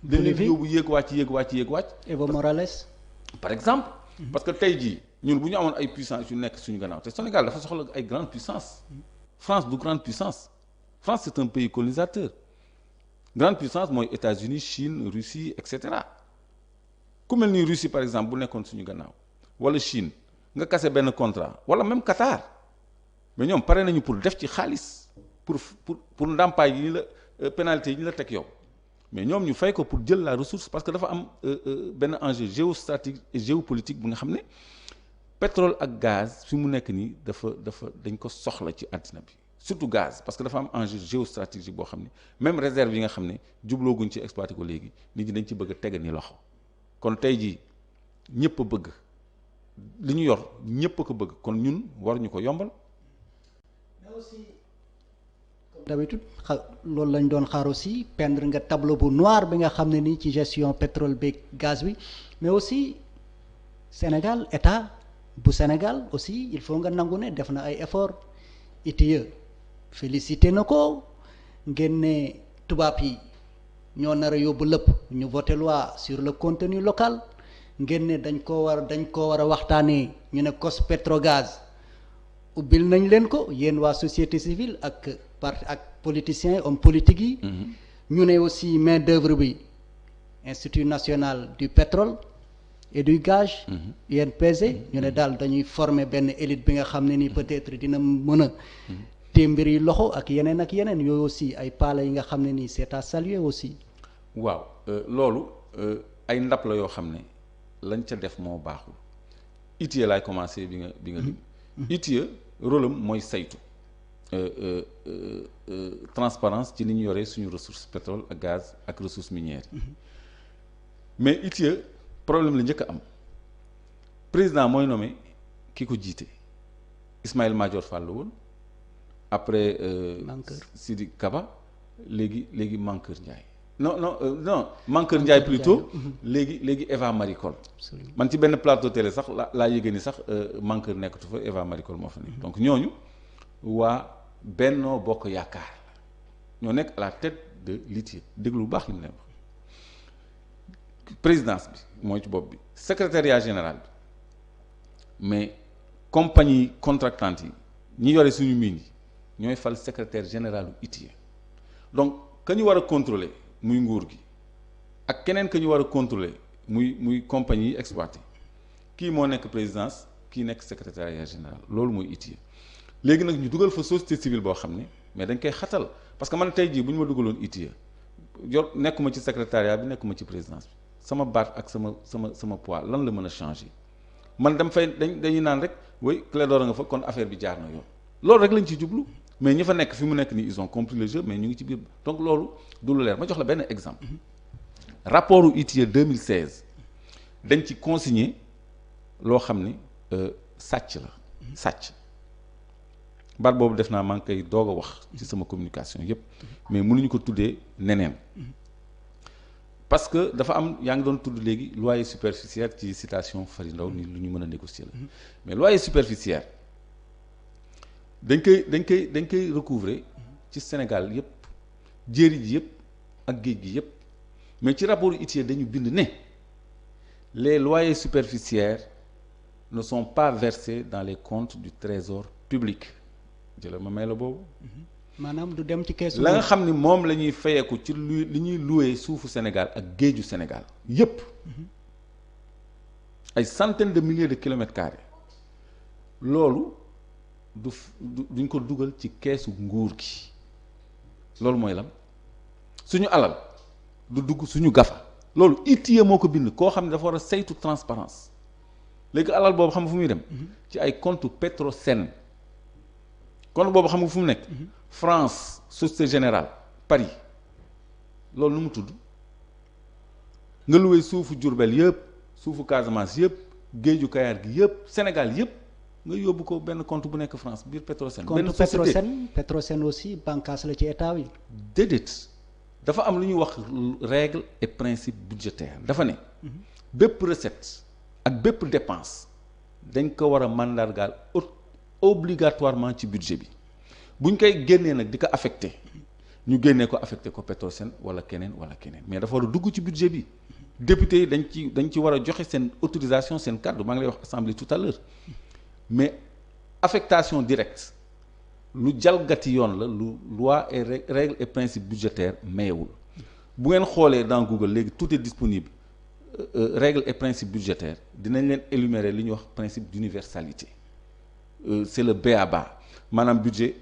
dañuy yóbbu yéeg wàcc Evo Morales par exemple parce que tey jii ñun bu ñu amoon ay puissance yu nekk suñu gannaaw te Sénégal dafa soxla ay grande puissance France du grande puissance France c'est un pays colonisateur grande puissance mooy États-Unis Chine Russie et cetera ku mel ni Russie par exemple bu nekkoon suñu gannaaw wala Chine nga kase benn contrat wala même Qatar mais ñoom pare nañu pour def ci xaalis pour ndàmpaay yi ñu la pénalité yi ñu la teg yow mais ñoom ñu fay ko pour jël la ressource parce que dafa am benn enjeu géostratégique et géopolitique bu nga xam ne pétrole ak gaz fi mu nekk nii dafa dañ ko soxla ci àddina bi surtout gaz parce que dafa am enjeu géostratégique boo xam ne même réserve yi nga xam ne jublooguñ ci exploité ko léegi nit ñi dañ ci bëgg a teg ni loxo kon tey jii ñëpp a bëgg li ñu yor ñëpp a ko bëgg kon ñun waruñu ko yombal d'habitude loolu lañ doon xaar aussi peindre nga tableau bu noir bi nga xam ne nii ci gestion pétrole beeg gaz bi mais aussi Sénégal état bu Sénégal aussi il faut nga nangu ne def na ay effort ITIE félicité na ko ngeen ne tubaab yi ñoo nar a yóbbu lépp ñu voté loi sur le contenu local ngeen ne dañ koo war a waxtaanee ñu ne cos Petrogaz ubbil nañ leen ko yéen waa société civile ak parti ak politiciens hommes politiques yi. ñu ne aussi main d'œuvre bi Institut national du pétrole et du gaz. INPG. ñu ne daal dañuy former benn élite bi nga xam ne ni peut-être dina mën a. te mbir yi loxo ak yeneen yooyu aussi ay paala yi nga xam ne nii c'est à saluer aussi. waaw loolu ay ndap la yoo xam ne lañ ca def moo baaxul ITIE laay commencer bi nga lim. ITIE rôle am mooy saytu transparence ci ni ñu yoree suñu ressource pétrole ak gaz ak ressources minières mais ITIE problème la njëkk a am président mooy nommé ki ko jiite Ismaïla Madior Fall la woon après Sidi Kaba léegi Mankeur Ndiaye non Mankeur Ndiaye plutôt léegi Eva Marie Coll man ci benn plateau télé sax laa yëgee ni sax Mankeur nekkatu fa Eva Marie Coll moo fa nekk donc ñooñu waa Benno Bokk Yaakaar ñoo nekk à la tête de l'ITIE déglu bu baax li mu leen wax présidence bi mooy ci bopp bi secrétariat général bi mais compagnie contractante yi ñi yore suñu mine yi ñooy fal secrétaire général u ITIE donc ka ñu war a contrôler muy nguur gi ak keneen ka ñu war a contrôler muy compagnie yi exploité kii moo nekk présidence kii nekk secrétariat général loolu mooy ITIE léegi nag ñu dugal fa société civile boo xam ne mais dañ koy xatal parce que man tey jii bu ñu ma dugaloon ITIE nekkuma ci secrétariat bi nekkuma ci présidence bi sama baat ak sama poids lan la mën a changer man dañuy naan rek way Clédor nga fa kon affaire bi jaar na yoon loolu rek lañ ci jublu mais ñi fa nekk fi mu nekk nii ils ont compris le jeu mais ñu ngi ci biir donc loolu du lu leer ma jox la benn exemple rapport u ITIE 2016 dañ ci consigner loo xam ni sàcc baat boobu def naa maa ngi koy doog a wax ci sama communication yépp mais mënuñu ko tuddee neneen parce que dafa am yaa ngi doon tudd léegi loyer superficiaire ci citation Fary Ndaw ni lu ñu mën a négocier la mais loyer superficiaire dañ koy recouvrer ci Sénégal yépp jéeri ji yépp ak géej gi yépp mais ci rapport ITIE dañu bind ne les loyers superficiaires ne sont pas versés dans les comptes du trésor public jëla ma may la boobu maanaam du dem ci keesu la nga xam ni moom la ñuy fayeeku ci li ñuy louer suufu Sénégal ak géeju Sénégal yépp ay centaines de milliers de kilomètres carrés loolu duñ ko dugal ci keesu nguur gi loolu mooy lan suñu alal du dugg suñu gafa loolu ITIE moo ko bind koo xam ne dafa war a saytu transparence léegi alal boobu xam nga fu muy dem ci ay compte Petrosen compte boobu xam nga fu mu nekk France Société Générale Paris loolu nu mu tudd nga luwee suufu Diourbel yëpp suufu Casamance yëpp géeju Kayaar gi yëpp Sénégal yëpp nga yóbbu ko benn compte bu nekk France biir Petrosen benn société Petrosen aussi bànqaas la ci état wi déedéet dafa am lu ñuy wax règle et principe budgétaire dafa ne bépp recette ak bépp dépense dañ ko war a mandargaal obligatoirement ci budget bi buñ koy génnee nag di ko affecté ñu génnee ko affecté ko Petrosen wala keneen mais dafa war a dugg ci budget bi député yi dañ ci war a joxe seen autorisation seen kàddu maa ngi lay wax assemblée tout à l'heure mais affectation directe lu jalgati yoon la lu loi et règle et principe budgétaire mayewul bu ngeen xoolee dans Google léegi tout est disponible règle et principe budgétaire dinañ leen énumérer li ñuy wax principe d'universalité c'est le b.a.-ba maanaam budget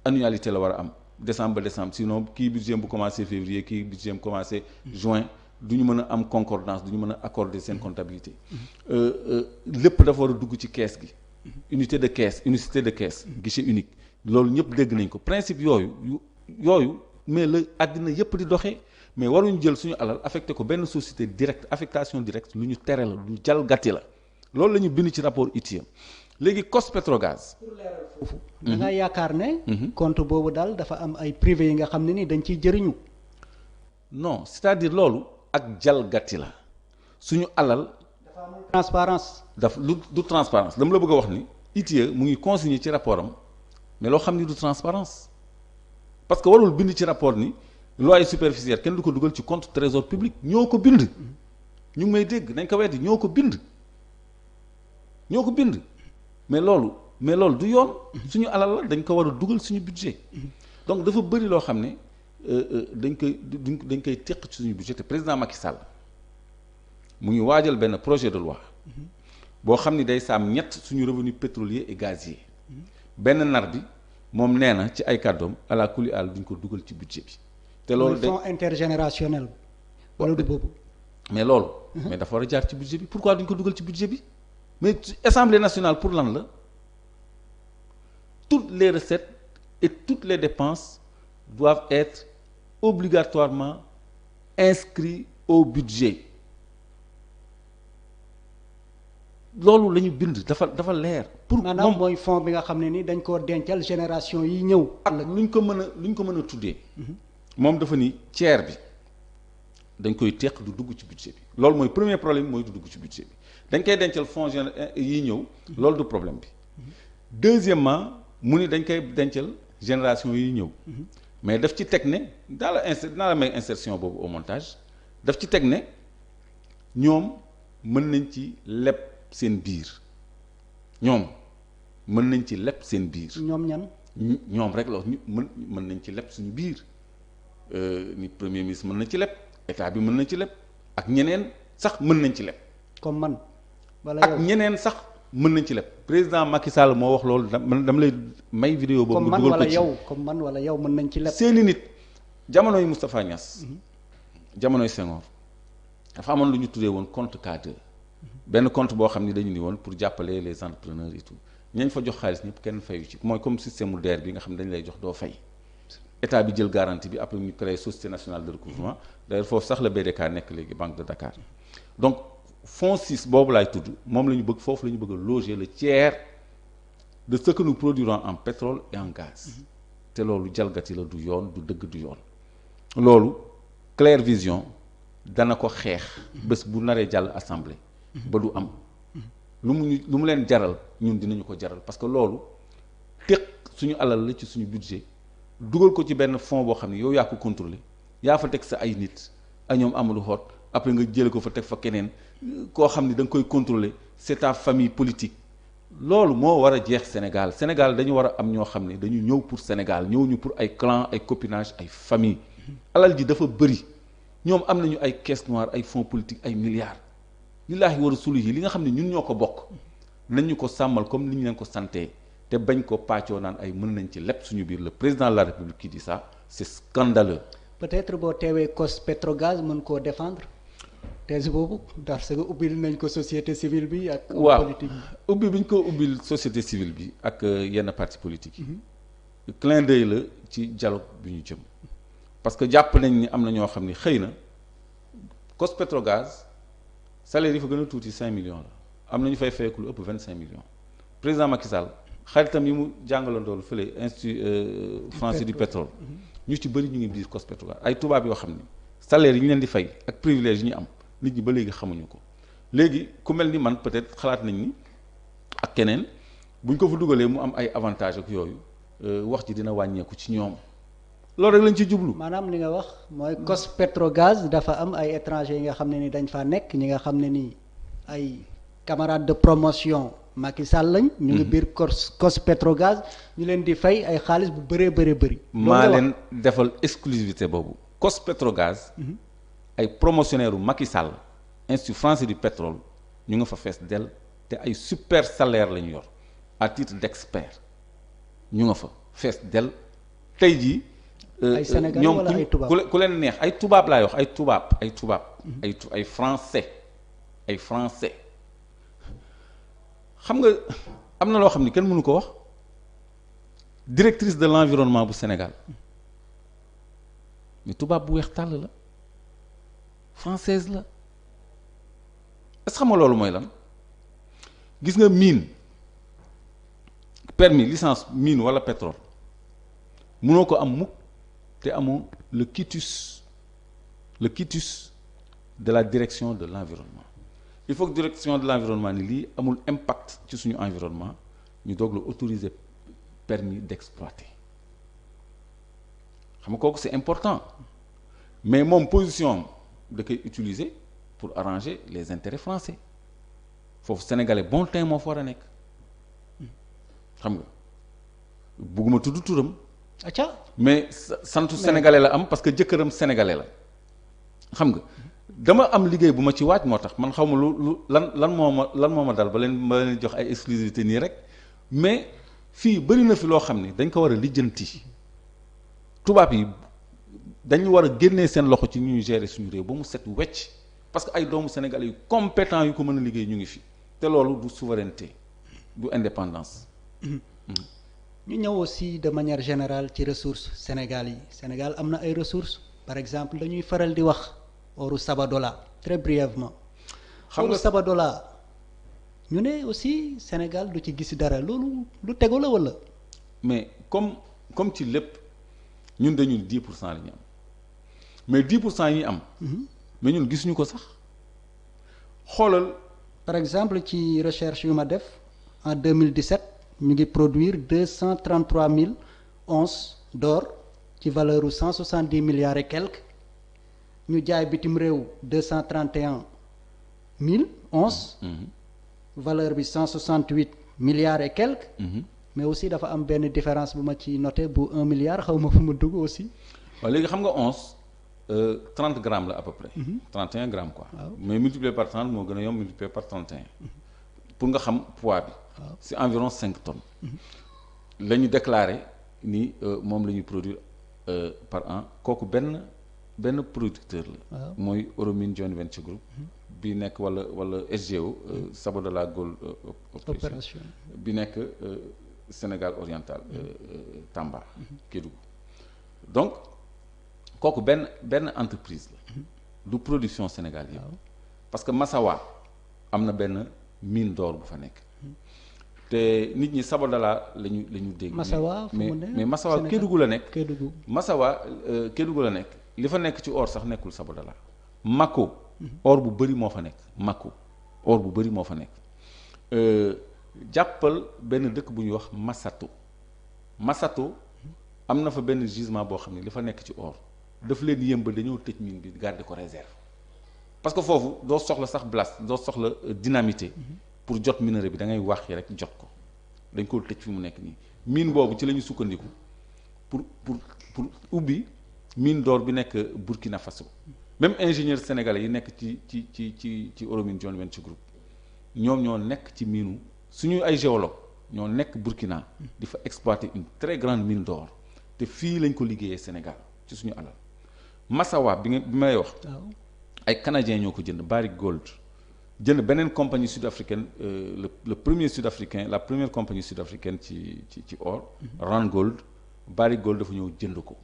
annualité la war a am décembre sinon kii budget bu commencé février kii budget bu commencé juin du ñu mën a am concordance du ñu mën a accorder seen comptabilité lépp dafa war a dugg ci caisse gi unicité de caisse guichet unique loolu ñëpp dégg nañ ko principe yooyu mais la àddina yëpp di doxee mais waruñu jël suñu alal affecté ko benn société directe affectation directe lu ñu tere la lu jalgati la loolu la ñu bind ci rapport ITIE léegi COS-Petrogaz. pour leeral foofu. da nga yaakaar ne. compte boobu daal dafa am ay privé yi nga xam ne ni dañ ciy jëriñu. non c'est-à-dire loolu ak jalgati la suñu alal. dafa am transparence. du transparence dama la bëgg a wax ni ITIE mu ngi consigné ci rapport am mais loo xam ni du transparence parce que warul bind ci rapport ni loi superficielle kenn du ko dugal ci compte trésor public ñoo ko bind. ñu ngi may dégg nañ ko weddi ñoo ko bind mais loolu du yoon suñu alal la dañ ko war a dugal suñu budget donc dafa bëri loo xam ne dañ koy teq ci suñu budget te président Macky Sall mu ngi waajal benn projet de loi boo xam ni day saam ñett suñu revenu pétrolier et gazier benn nar bi moom nee na ci ay kàddoom ala kuli àll duñ ko dugal ci budget bi te loolu fonds intergénérationnel wala du boobu mais loolu mais dafa war a jaar ci budget bi pourquoi duñ ko dugal ci budget bi mais Assemblée nationale pour lan la toutes les recettes et toutes les dépenses doivent être obligatoirement inscrites au budget loolu la ñu bind dafa leer. pour maanaam mooy fonds bi nga xam ne ni dañ koo dencal génération yi ñëw. ak luñ ko mën a tuddee. moom dafa ni tiers bi dañ koy teq du dugg ci budget bi loolu mooy premier problème mooy du dugg ci budget bi dañ koy dencal fonds yi ñëw loolu du problème bi. deuxièmement mu ni dañ koy dencal génération yi ñëw. mais daf ci teg ne dinaa la may insertion boobu au montage daf ci teg ne ñoom mën nañ ci leb seen biir ñoom mën nañ ci leb seen biir. ñoom ñan. ñoom rek la ñu mën nañ ci leb suñu biir ni premier ministre mën na ci leb état bi mën na ci leb ak ñeneen sax mën nañ ci leb. comme man. wala ak ñeneen sax mën nañ ci leb. président Macky Sall moo wax loolu dama lay may vidéo boobu. nga dugal ko ci comme man wala yow mën nañ ci leb. seeni nit jamonoy Moustapha Niass. jamonoy Senghor dafa amoon lu ñu tuddee woon compte K2. benn compte boo xam ni dañu ni woon pour jàppale les entrepreneurs et tout ñañ fa jox xaalis ñëpp kenn fayu ci mooy comme système mu DER bi nga xam ne dañu lay jox doo fay état bi jël garantie bi après ñu créé société nationale de recouvrement d'ailleurs foofu sax la BDK nekk léegi banque de Dakar donc fonds 6 boobu laay tudd moom la ñu bëgg foofu la ñu bëgg a loger le tiers de ce que nous produirons en pétrole et en gaz te loolu jalgati la du yoon du dëgg du yoon loolu Claire Vision dana ko xeex bés bu naree jàll assemblée ba du am lu mu leen jaral ñun dinañu ko jaral parce que loolu teq suñu alal la ci suñu budget dugal ko ci benn fonds boo xam ne yow yaa ko contrôler yaa fa teg sa ay nit ay ñoom Amadou Hott après nga jële ko fa teg fa keneen koo xam ne da nga koy contrôler c'est ta famille politique loolu moo war a jeex Sénégal dañu war a am ñoo xam ne dañu ñëw pour Sénégal ñëwuñu pour ay clan ay copinage ay famille alal ji dafa bëri ñoom am nañu ay caisse noire ay fonds politique ay milliards lillaahi wa rasuulihi li nga xam ne ñun ñoo ko bokk nañ ñu ko sàmmal comme ni ñu leen ko santee te bañ ko pàccoo naan ay mën nañ ci lépp suñu biir le président de la République qui dit ça c'est scandaleux. peut-être boo teewee COS-Petrogaz mën koo défendre thèse boobu parce que ubbil nañ ko société civile bi ak. politique waaw ubbi bi ñu ko ubbil société civile bi ak yenn parti politique yi. clin d'œil la ci dialogue bi ñu jëm. parce que jàpp nañ ni am na ñoo xam ni xëy na COS-Petrogaz salaire yi fa gën a tuuti 5 millions la am na ñu fay fekk lu ëpp 25 millions président Macky Sall xaritam yi mu jàngalandool fële institut français du pétrole ñu ci bëri ñu ngi biir COS-Petrogaz ay tubaab yoo xam ni salaire yi ñu leen di fay ak privilège yi ñu am nit ñi ba léegi xamuñu ko léegi ku mel ni man peut-être xalaat nañ ni ak keneen buñ ko fa dugalee mu am ay avantages ak yooyu wax ji dina wàññeeku ci ñoom. loolu rek lañ ci jublu. maanaam li nga wax mooy COS-Petrogaz dafa am ay étrangers yi nga xam ne ni dañ faa nekk ñi nga xam ne ni ay camarades de promotion Macky Sall lañ. ñu ngi biir COS-Petrogaz ñu leen di fay ay xaalis bu bëree bëri. maa leen defal exclusivité boobu. COS-Petrogaz. ay promotionnaires u Macky Sall institut français du pétrole ñu nga fa fees dell te ay super salaire la ñu yor à titre d'expert ñu nga fa fees dell tey jii. ay Sénégalais wala ay tubaab ku leen neex ay tubaab laay wax ay tubaab. ay français xam nga am na loo xam ni kenn mënu ko wax directrice de l'environnement bu Sénégal mais tubaab bu weex tàll la française la est-ce que xam nga loolu mooy lan gis nga mine permis licence mine wala pétrole mënoo ko am mukk te amoo le quitus de la direction de l'environnement. Il faut que direction de l'environnement ni lii amul impact ci suñu environnement ñu doog la autoriser permis d'exploiter xam nga kooku c'est important mais moom position da koy utiliser pour arranger les intérêts français foofu sénégalais bon teint moo fa war a nekk xam nga bugguma tudd turam. acca mais santu sénégalais la am parce que jëkkëram sénégalais la xam nga. dama am liggéey bu ma ci waaj moo tax man xaw ma lu lan moo ma dal ba leen jox ay exclusivité nii rek mais fii bëri na fi loo xam ni dañ ko war a lijjanti tubaab yi dañu war a génnee seen loxo ci ñuy gérer suñu réew ba mu set wecc parce que ay doomu sénégalais yu compétent yu ko mën a liggéey ñu ngi fi te loolu du souveraineté du indépendance. ñu ñëw aussi de manière générale ci ressources Sénégal yi Sénégal am na ay ressources par exemple dañuy faral di wax. oru Sabadola très brièvement. xam nga Sabadola ñu ne aussi Sénégal du ci gis dara loolu lu tegu la wala. mais comme ci lépp ñun dañu 10% la ñu am mais 10% yi am. mais ñun gisuñu ko sax xoolal. par exemple ci recherche yu ma def en 2017 ñu ngi produire 233 000 onces d'or ci valeur u 170 milliards et quelques. ñu jaay bitim réew 231 000 onces. valeur bi 168 milliards et quelques. mais aussi dafa am benn différence bu ma ci noté bu 1 milliard xaw ma fu ma dugg aussi. waaw léegi xam nga once 30 grammes la à peu près. 31 grammes quoi. waaw. Mais multiplié par 30 moo gën a yomb multiplié par 31. pour nga xam poids bi. waaw. C'est environ 5 tonnes. la ñu déclaré ni moom la ñuy produire par an kooku benn producteur la. waaw. Mooy Oromine Joint Venture Group. bi nekk wala SGO. Sabadola Gold Operation bi nekk Sénégal oriental. Tamba. Kédougou donc kooku benn entreprise la. du production Sénégal yëpp. parce que Massawa am na benn mine d'or bu fa nekk. te nit ñi Sabadola la ñu dégg. Massawa mais Massawa Kédougou la nekk. Kédougou Massawa Kédougou la nekk li fa nekk ci or sax nekkul Sabadola. Mako. or bu bëri moo fa nekk. Mako or bu bëri moo fa nekk. jàppal benn dëkk bu ñuy wax Masato am na fa benn gisement boo xam ne li fa nekk ci or daf leen yëmbal dañoo tëj mine bi garder ko réserve parce que foofu doo soxla sax blast doo soxla dynamité pour jot minerai bi da ngay wax yi rek jot ko dañ ko tëj fi mu nekk nii mine boobu ci la ñu sukkandiku pour ubbi mine d'or bi nekk Burkina Faso même ingénieur sénégalais yi nekk ci Oromine Joint Venture Group ñoom ñoo nekk ci minu suñu ay géologue ñoo nekk Burkina di fa exploiter une très grande mine d'or te fii lañ ko liggéeyee Sénégal ci suñu alal Massawa bi may wax ay canadiens ñoo ko jënd Barrick Gold jënd beneen compagnie sud-africaine le premier sud-africain la première compagnie sud-africaine ci or Randgold Barrick Gold dafa ñëw jënd ko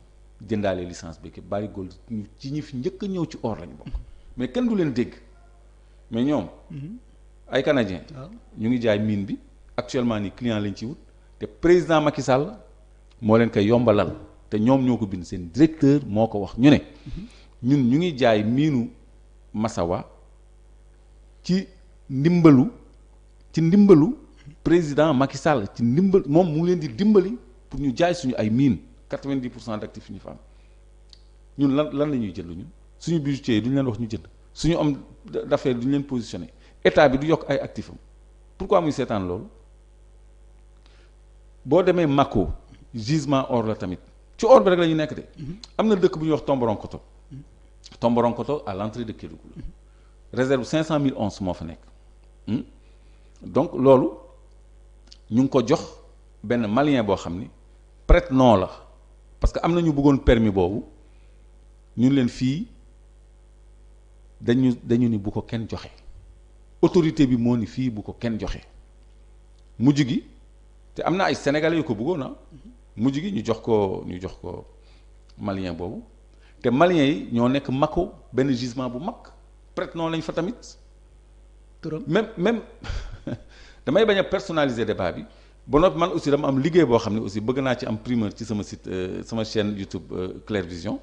jëndaale licence bi Barrick Gold ci ñi fi njëkk a ñëw ci or lañu bokk mais kenn du leen dégg mais ñoom ay canadiens ñu ngi jaay mine bi actuellement ni client lañ ci wut te président Macky Sall moo leen koy yombalal te ñoom ñoo ko bind seen directeur moo ko wax ñu ne ñun ñu ngi jaay miinu Massawa ci ndimbalu président Macky Sall ci ndimbal moom mu ngi leen di dimbali pour ñu jaay suñu ay mine 90% d'actifs ñu fa am ñun lan la ñuy jënd ñun suñu budgétier duñu leen wax ñu jënd suñu homme d'affaires duñu leen positionné état bi du yokk ay actifs am pourquoi muy seetaan loolu boo demee Mako gisement or la tamit ci or bi rek la ñu nekk de am na dëkk bu ñuy wax Tomboronkoto à l'entrée de Kédougou réserve 500 000 onces moo fa nekk donc loolu ñu ngi ko jox benn malien boo xam ni prête-nom la parce que am na ñu bëggoon permis boobu ñun leen fii dañu ni bu ko kenn joxe autorité bi moo ni fii bu ko kenn joxe mujj gi te am na ay sénégalais yu ko bëggoon ah mujj gi ñu jox ko malien boobu te malien yi ñoo nekk Mako benn gisement bu mag prête-nom lañ fa tamit. même damay bañ a personnaliser débat bi ba noppi man aussi dama am liggéey boo xam ne aussi bëgg naa ci am primeur ci sama site sama chaîne YouTube Clair Vision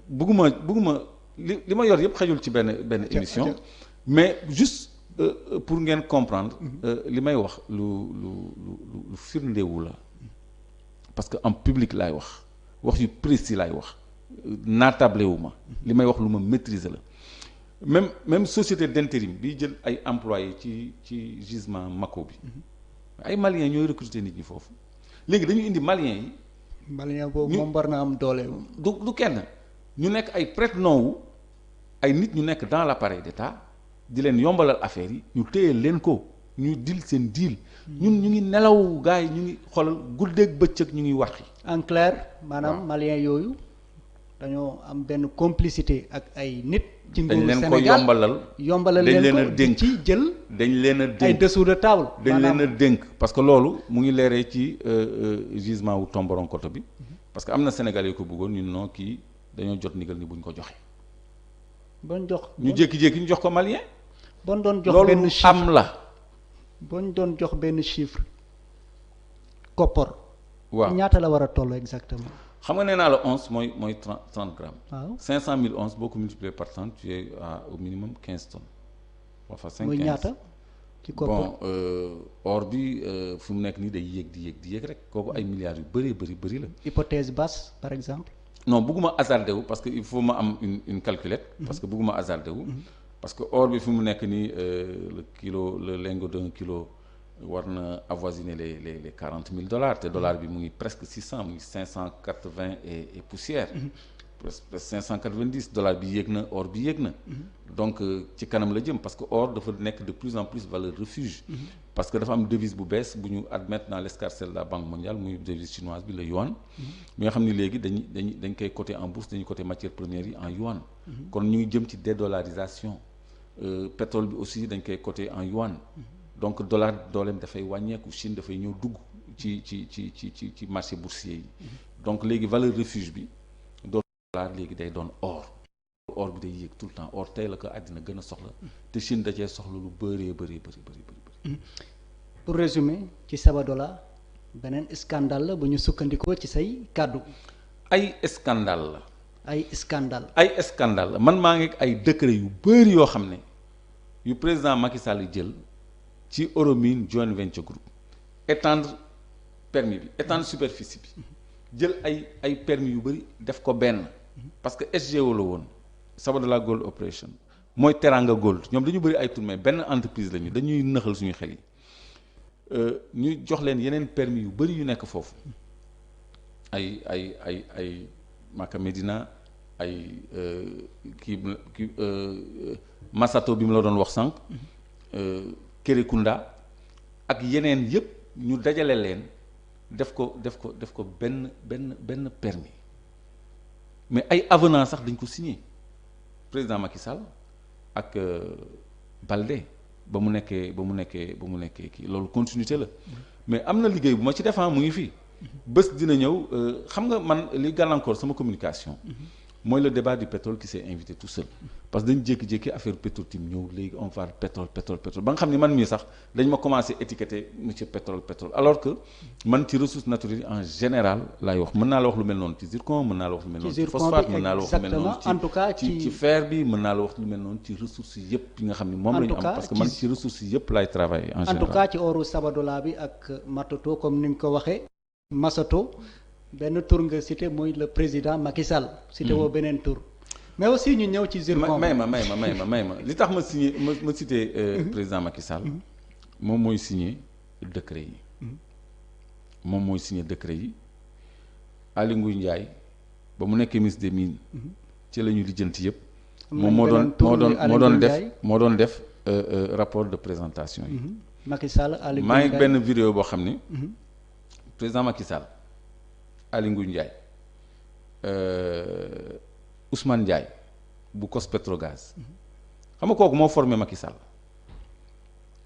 bëgguma li ma yor yëpp xajul ci benn émission mais juste pour ngeen comprendre li may wax lu firndewu la parce que en public laay wax yu précis laay wax naatable wu ma li may wax lu ma maîtriser la même société d'intérim bi jël ay employés ci gisement Mako bi ay maliens ñooy recruter nit ñi foofu léegi dañu indi maliens yi. malien boobu moom war na am doole. du kenn ñu nekk ay prête-nom wu ay nit ñu nekk dans l'appareil d'État di leen yombalal affaire yi ñu téye leen ko ñu dil seen deal ñun ñu ngi nelaw gars yi ñu ngi xoolal guddeeg bëccëg ñu ngi waxi. en clair maanaam malien yooyu dañoo am benn complicité ak ay nit. ci nguuru Sénégal dañ leen ko yombalal leen ko di ci jël. dañ leen a dénk ay dessous de table. dañ leen a dénk parce que loolu mu ngi leeree ci gisement wu Tomboronkoto bi parce que am na Sénégalais yu ko bëggoon ñun non kii dañoo jot ndigal ni buñ ko joxe. bon jox ñu jékki-jékki ñu jox ko malien. bon doon jox benn chiffre am la. bon doon jox benn chiffre. koppor. waaw ñaata la war a toll exactement. xam nga nee naa la once mooy 30 grammes. waaw 500 000 onces boo ko multiplier par 30 tu es au minimum 15 tonnes. enfin 5 muy ñaata. ci koppar bon or bi fu mu nekk nii day yéeg di yéeg rek kooku ay milliards yu bëri la. hypothèse basse par exemple. non bëgguma hasardé wu parce que il faut ma am une calculette. parce que bëgguma hasardé wu. parce que or bi fu mu nekk nii le lingot d'un kilo war na avoisiner les $40,000 te dollar bi mu ngi presque 600 mu ngi 580 et poussière. presque 590 dollar bi yéeg na or bi yéeg na. donc ci kanam la jëm parce que or dafa nekk de plus en plus valeur refuge. parce que dafa am devise bu bees bu ñu admettre dans l'escarcelle de la Banque mondiale muy devise chinoise bi le yuan. mi nga xam ni léegi dañ koy coter en bourse dañuy coter matières premières yi en yuan. kon ñu ngi jëm ci dédollarisation. pétrole bi aussi dañ koy coter en yuan. donc dollar dooleem dafay wàññeeku Chine dafay ñëw dugg ci marché boursier yi. donc léegi valeur refuge bi dollar léegi day doon or bi day yéeg tout le temps or tey la ko àddina gën a soxla te Chine da cee soxla lu bëri. pour résumer ci Sabodala beneen scandale la bu ñu sukkandikoo ci say kàddu. ay scandale la. ay scandale la man maa ngi ay décret yu bëri yoo xam ne yu président Macky Sall jël ci Euromine Joint Venture Group étendre permis bi étendre superficie bi jël ay permis yu bëri def ko benn parce que SGO la woon Sabodala Gold Operation mooy Teranga Gold ñoom dañu bëri ay tur mais benn entreprise lañu dañuy nëxal suñu xel yi ñu jox leen yeneen permis yu bëri yu nekk foofu ay Maka Medina ay Masato bi mu la doon wax sànq Kerekunda ak yeneen yëpp ñu dajale leen def ko benn permis mais ay avenant sax dañ ko signé président Macky Sall ak Baldé ba mu nekkee kii loolu continuité la mais am na liggéey bu ma ci defaa mu ngi fii bés dina ñëw xam nga man li gàllankoor sama communication mooy le débat du pétrole qui s'est invité tout seul parce que dañu jékki-jékki affaire Petro-Tim ñëw léegi on parle pétrole ba nga xam ne man mii sax dañ ma commencé étiqueter monsieur pétrole alors que man ci ressources naturelles en général laay wax mën naa la wax lu mel noonu ci zircon mën naa la wax lu mel noonu ci phosphate mën naa la wax lu mel noonu en tout cas ci fer bi mën naa la wax lu mel noonu ci ressources yëpp yi nga xam ne moom la ñu am parce que man ci ressources yëpp laay travailler en général en tout cas ci oru Sabodala bi ak Matoto comme ni nga ko waxee Masato benn tour nga cité mooy le président Macky Sall. cité woo beneen tour mais aussi ñu ñëw ci zircon. may ma li tax ma signé ma cité président Macky Sall. moom mooy signé décret yi. Aly Ngouille Ndiaye ba mu nekkee ministre des mines. ci la ñu lijjanti yëpp. moom moo doon def rapport de présentation yi. Macky Sall Aly Ngouille maa ngi benn vidéo boo xam ni. président Macky Sall Aly Ngouille Ndiaye Ousmane Ndiaye bu COS-Petrogaz xam nga kooku moo formé Macky Sall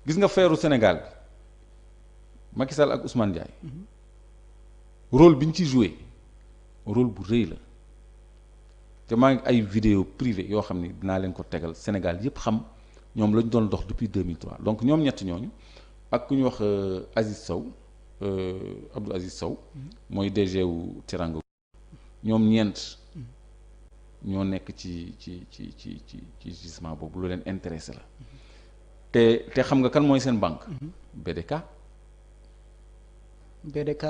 gis nga feeru Sénégal bi Macky Sall ak Ousmane Ndiaye rôle bi ñu ci joué rôle bu rëy la te maa ngi ay vidéo privée yoo xam ni dinaa leen ko tegal Sénégal yépp xam ñoom la ñu doon dox depuis 2003 donc ñoom ñett ñooñu ak ku ñu wax Aziz Sow Abdou Aziz Sow mooy DG wu Teranga ñoom ñeent ñoo nekk ci gisement boobu lu leen intéressé la te xam nga kan mooy seen banque BDK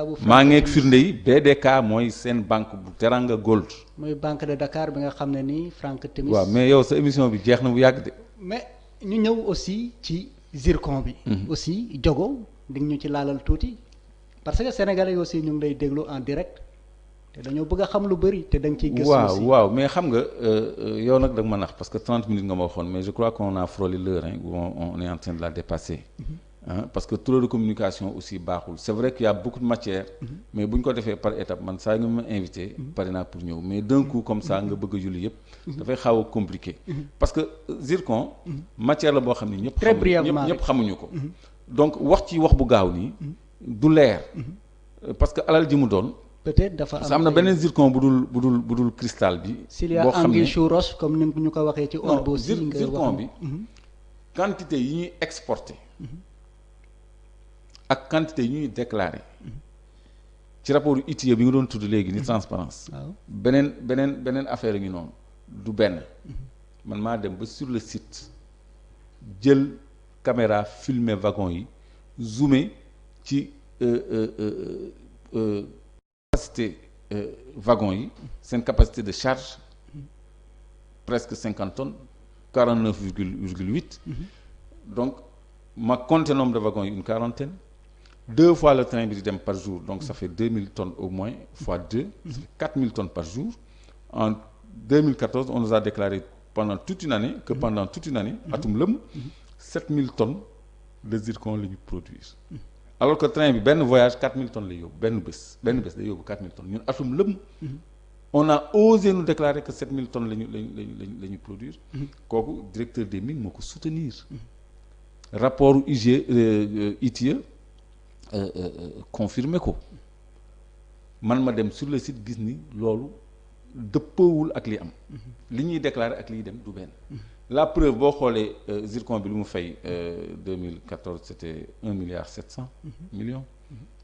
bu maa ngeeg firnde yi BDK mooy seen banque bu Teranga Gold mooy banque de Dakar bi nga xam ne nii Franck Timis waaw mais yow sa émission bi jeex na bu yàgg de mais ñu ñëw aussi ci zircon bi aussi jogo di ñu ci laalal tuuti parce que sénégalais yi aussi ñu ngi lay déglu en direct te dañoo bëgg a xam lu bëri te da nga ciy gëstu aussi waaw mais xam nga yow nag da nga ma nax parce que 30 minutes nga ma waxoon mais je crois qu'on a frôlé l'heure on est en train de la dépasser parce que trop de communication aussi baaxul c'est vrai qu'il y a beaucoup de matière mais bu ñu ko defee par étape man saa nga ma invité pare naa pour ñëw mais d'un coup comme ça nga bëgg a julli yëpp dafay xaw a compliqué parce que zircon matière la boo xam ne ñëpp xamuñu ko donc wax ci wax bu gaaw nii du leer parce que alal ji mu doon peut-être dafa am na beneen zircon bu dul cristal bi s'il y a anguille sous roche comme ni ñu ko waxee ci or bi zircon bi quantité yi ñuy exporté ak quantité yi ñuy déclaré ci rapport ITIE bi nga doon tudd léegi ni transparence beneen affaire ngi noonu du benn man maa dem ba sur le site jël caméra filmer wagon yi zoomé ci capacité wagon yi seen capacité de charge presque 50 tonnes 49,8 donc ma compté nombre de wagons yi une quarantaine 2 fois le train bi di dem par jour donc ça fait 2000 tonnes au moins fois 2 ça fait 4000 tonnes par jour en 2014 on nous a déclaré pendant toute une année atum lëm 7000 tonnes de zircon la ñu produire alors que train bi benn voyage 4000 tonnes lay yóbbu benn bés day yóbbu 4000 tonnes ñun atum lëm on a osé nous déclarer que 7000 tonnes la ñu produire kooku directeur des mines moo ko soutenir rapport ITIE confirmé ko man ma dem sur le site gis ni loolu dëppoowul ak li am li ñuy déclarer ak liy dem du benn la preuve boo xoolee zircon bi lu mu fay 2014 c'était 1 milliard 700 millions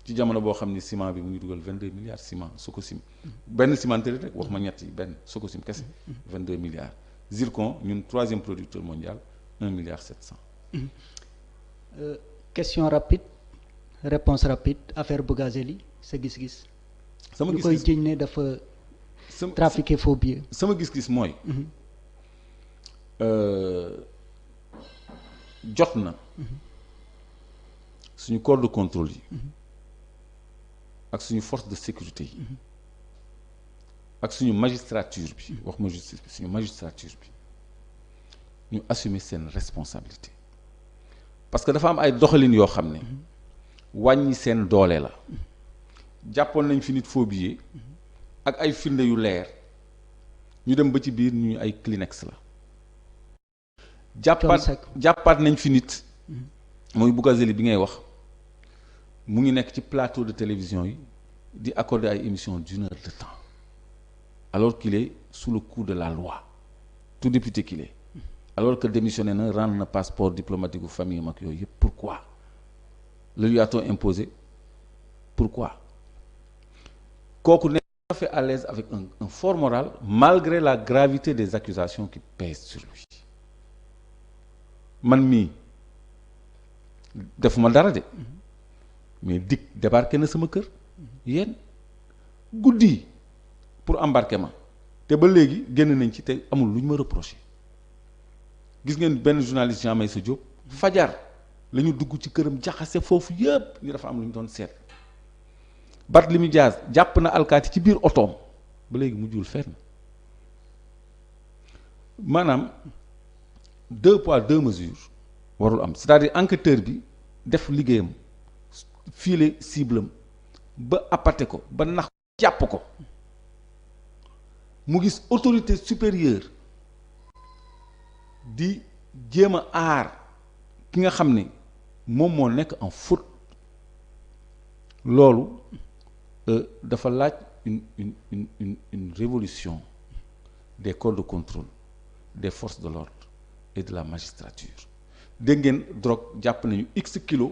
ci jamono boo xam ni ciment bi mu ngi dugal 22 milliards ciment Sococim benn cimenterie rek wax ma ñett yi benn Sococim kese 22 milliards zircon ñun 3e producteur mondial 1 milliard 700 question rapide réponse rapide affaire Bougazelli sa gis-gis sama gis-gis ñu koy jiñ ne dafa trafiquer faux billets sama gis-gis mooy jot na suñu corps de contrôle yi ak suñu force de sécurité yi ak suñu magistrature bi wax ma justice bi suñu magistrature bi ñu assumer seen responsabilité parce que dafa am ay doxalin yoo xam ne wàññi seen doole la jàppoon nañ fi nit faux billet ak ay firnde yu leer ñu dem ba ci biir ñu ay Kleenex la jàppaat nañ fi nit mooy Bougazelli bi ngay wax mu ngi nekk ci plateau de télévision yi di accorder ay émissions d'1 heure de temps alors qu'il est sous le coup de la loi tout député qu'il est alors que démissionné na rendre na passeport diplomatique u famille am ak yooyu yëpp pourquoi le lui a-t-on imposé pourquoi kooku nekk tout à fait à l'aise avec un fort moral malgré la gravité des accusations qui pèsent sur lui man mii defuma dara de mais dik débarqué na sama kër yéen guddi pour embarquer ma te ba léegi génn nañ ci te amul lu ñu ma reproché gis ngeen benn journaliste Jean Meissa Diop fajar la ñu dugg ci këram jaxase foofu yëpp ñu dafa am lu ñu doon seet Barthélémy Dias jàpp na alkaati ci biir otoom ba léegi mujjul fenn maanaam 2 poids 2 mesures warul am c'est-à-dire enquêteur bi def liggéeyam filer cible am ba appâté ko ba nax jàpp ko mu gis autorité supérieure di jéem a aar ki nga xam ne moom moo nekk en faute loolu dafa laaj une révolution des corps de contrôle des forces de l'ordre et de la magistrature dégg ngeen drogue jàpp nañu x kilo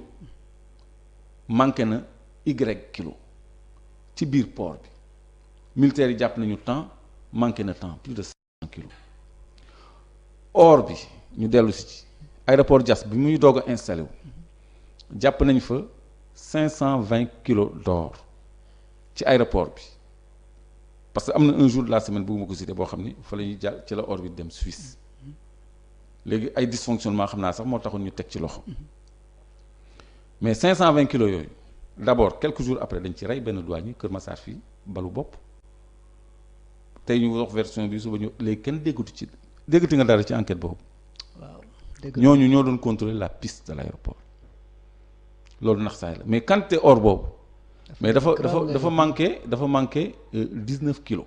manqué na y kilo ci biir port bi militaires yi jàpp nañu temps manqué na temps plus de 100 kilos or bi ñu dellu si ci aéroport Diass bi muy doog a installé wu jàpp nañ fa 520 kilos d'or ci aéroport bi parce que am na un jour de la semaine bëgguma ko cité boo xam ni fa la ñuy jàll ci la or bi dem Suisse léegi ay dysfonctionnement xam naa sax moo taxoon ñu teg ci loxo mais 520 kilos yooyu d'abord quelques jours après dañ ci rey benn douanier Kër Massar fii balu bopp tey ñu wax version bi suba ñu léegi kenn déggati nga dara ci enquête boobu. waaw ñooñu ñoo doon contrôler la piste de l'aéroport loolu nax saay la mais quantité or boobu. mais dafa manqué 19 kilos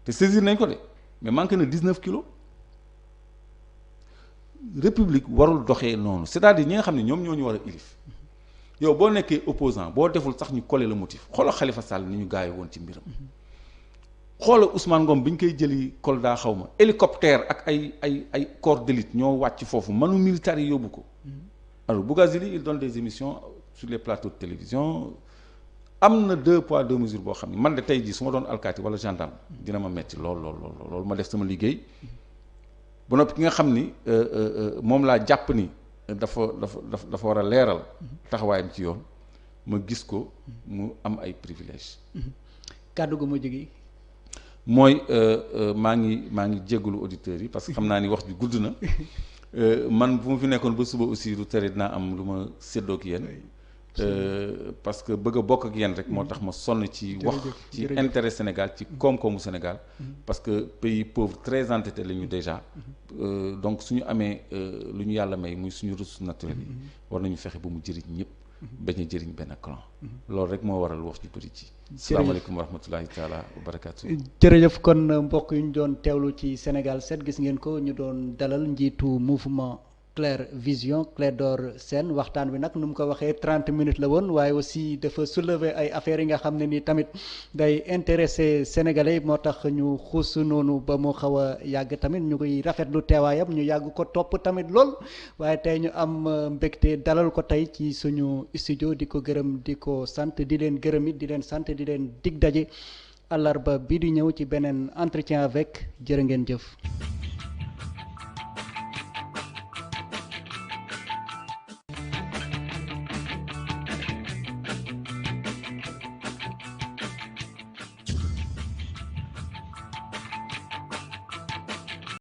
te saisir nañ ko de mais manqué na 19 kilos république warul doxee noonu c'est-à-dire ñi nga xam ne ñoom ñoo ñu war a ilif yow boo nekkee opposant boo deful sax ñu coller le motif xoolal Khalifa Sall ni ñu gaay woon ci mbiram xoolal Ousmane Ngom bi ñu koy jëli Kolda xaw ma hélicoptère ak ay corps d'élite ñoo wàcc foofu manu militaire yi yóbbu ko alors Bougazili il donne des émissions sur les plateaux de télévision am na 2 poids 2 mesures boo xam ne man de tey jii su ma doon alkaati wala gendarme dina ma metti lool ma def sama liggéey ba noppi ki nga xam ni moom laa jàpp ni dafa war a leeral taxawaayam ci yoon ma gis ko mu am ay privilèges. kàddu gu mujj gi. mooy maa ngi jégalu auditeurs yi parce que xam naa ni wax bi gudd na man bu ma fi nekkoon ba suba aussi du tere dinaa am lu ma séddoo ak yéen. parce que bëgg a bokk ak yéen rek moo tax ma sonn ci wax ci intérêt Sénégal ci koom-koomu Sénégal parce que pays pauvre très entêté la ñu déjà donc suñu amee lu ñu yàlla may muy suñu ressources naturelles yi war nañu fexe ba mu jëriñ ñëpp bañ a jëriñ benn clan loolu rek moo waral wax ju bëri ci salaamaaleykum wa rahmatullahi taala wa barakaatu jërëjëf kon mbokk yu ñu doon teewlu ci Sénégal 7 gis ngeen ko ñu doon dalal njiitu mouvement Claire Vision Clédor Sène waxtaan bi nag nu mu ko waxee 30 minutes la woon waaye aussi dafa soulever ay affaires yi nga xam ne ni tamit day intéressé sénégalais moo tax ñu xuus noonu ba mu xaw a yàgg tamit ñu koy rafetlu teewaayam ñu yàgg ko topp tamit lool waaye tey ñu am mbégte dalal ko tey ci suñu studio di ko gërëm di ko sant di leen gërëm it di leen sant di leen dig daje àllarba bi di ñëw ci beneen entretien avec jërë ngeen jëf.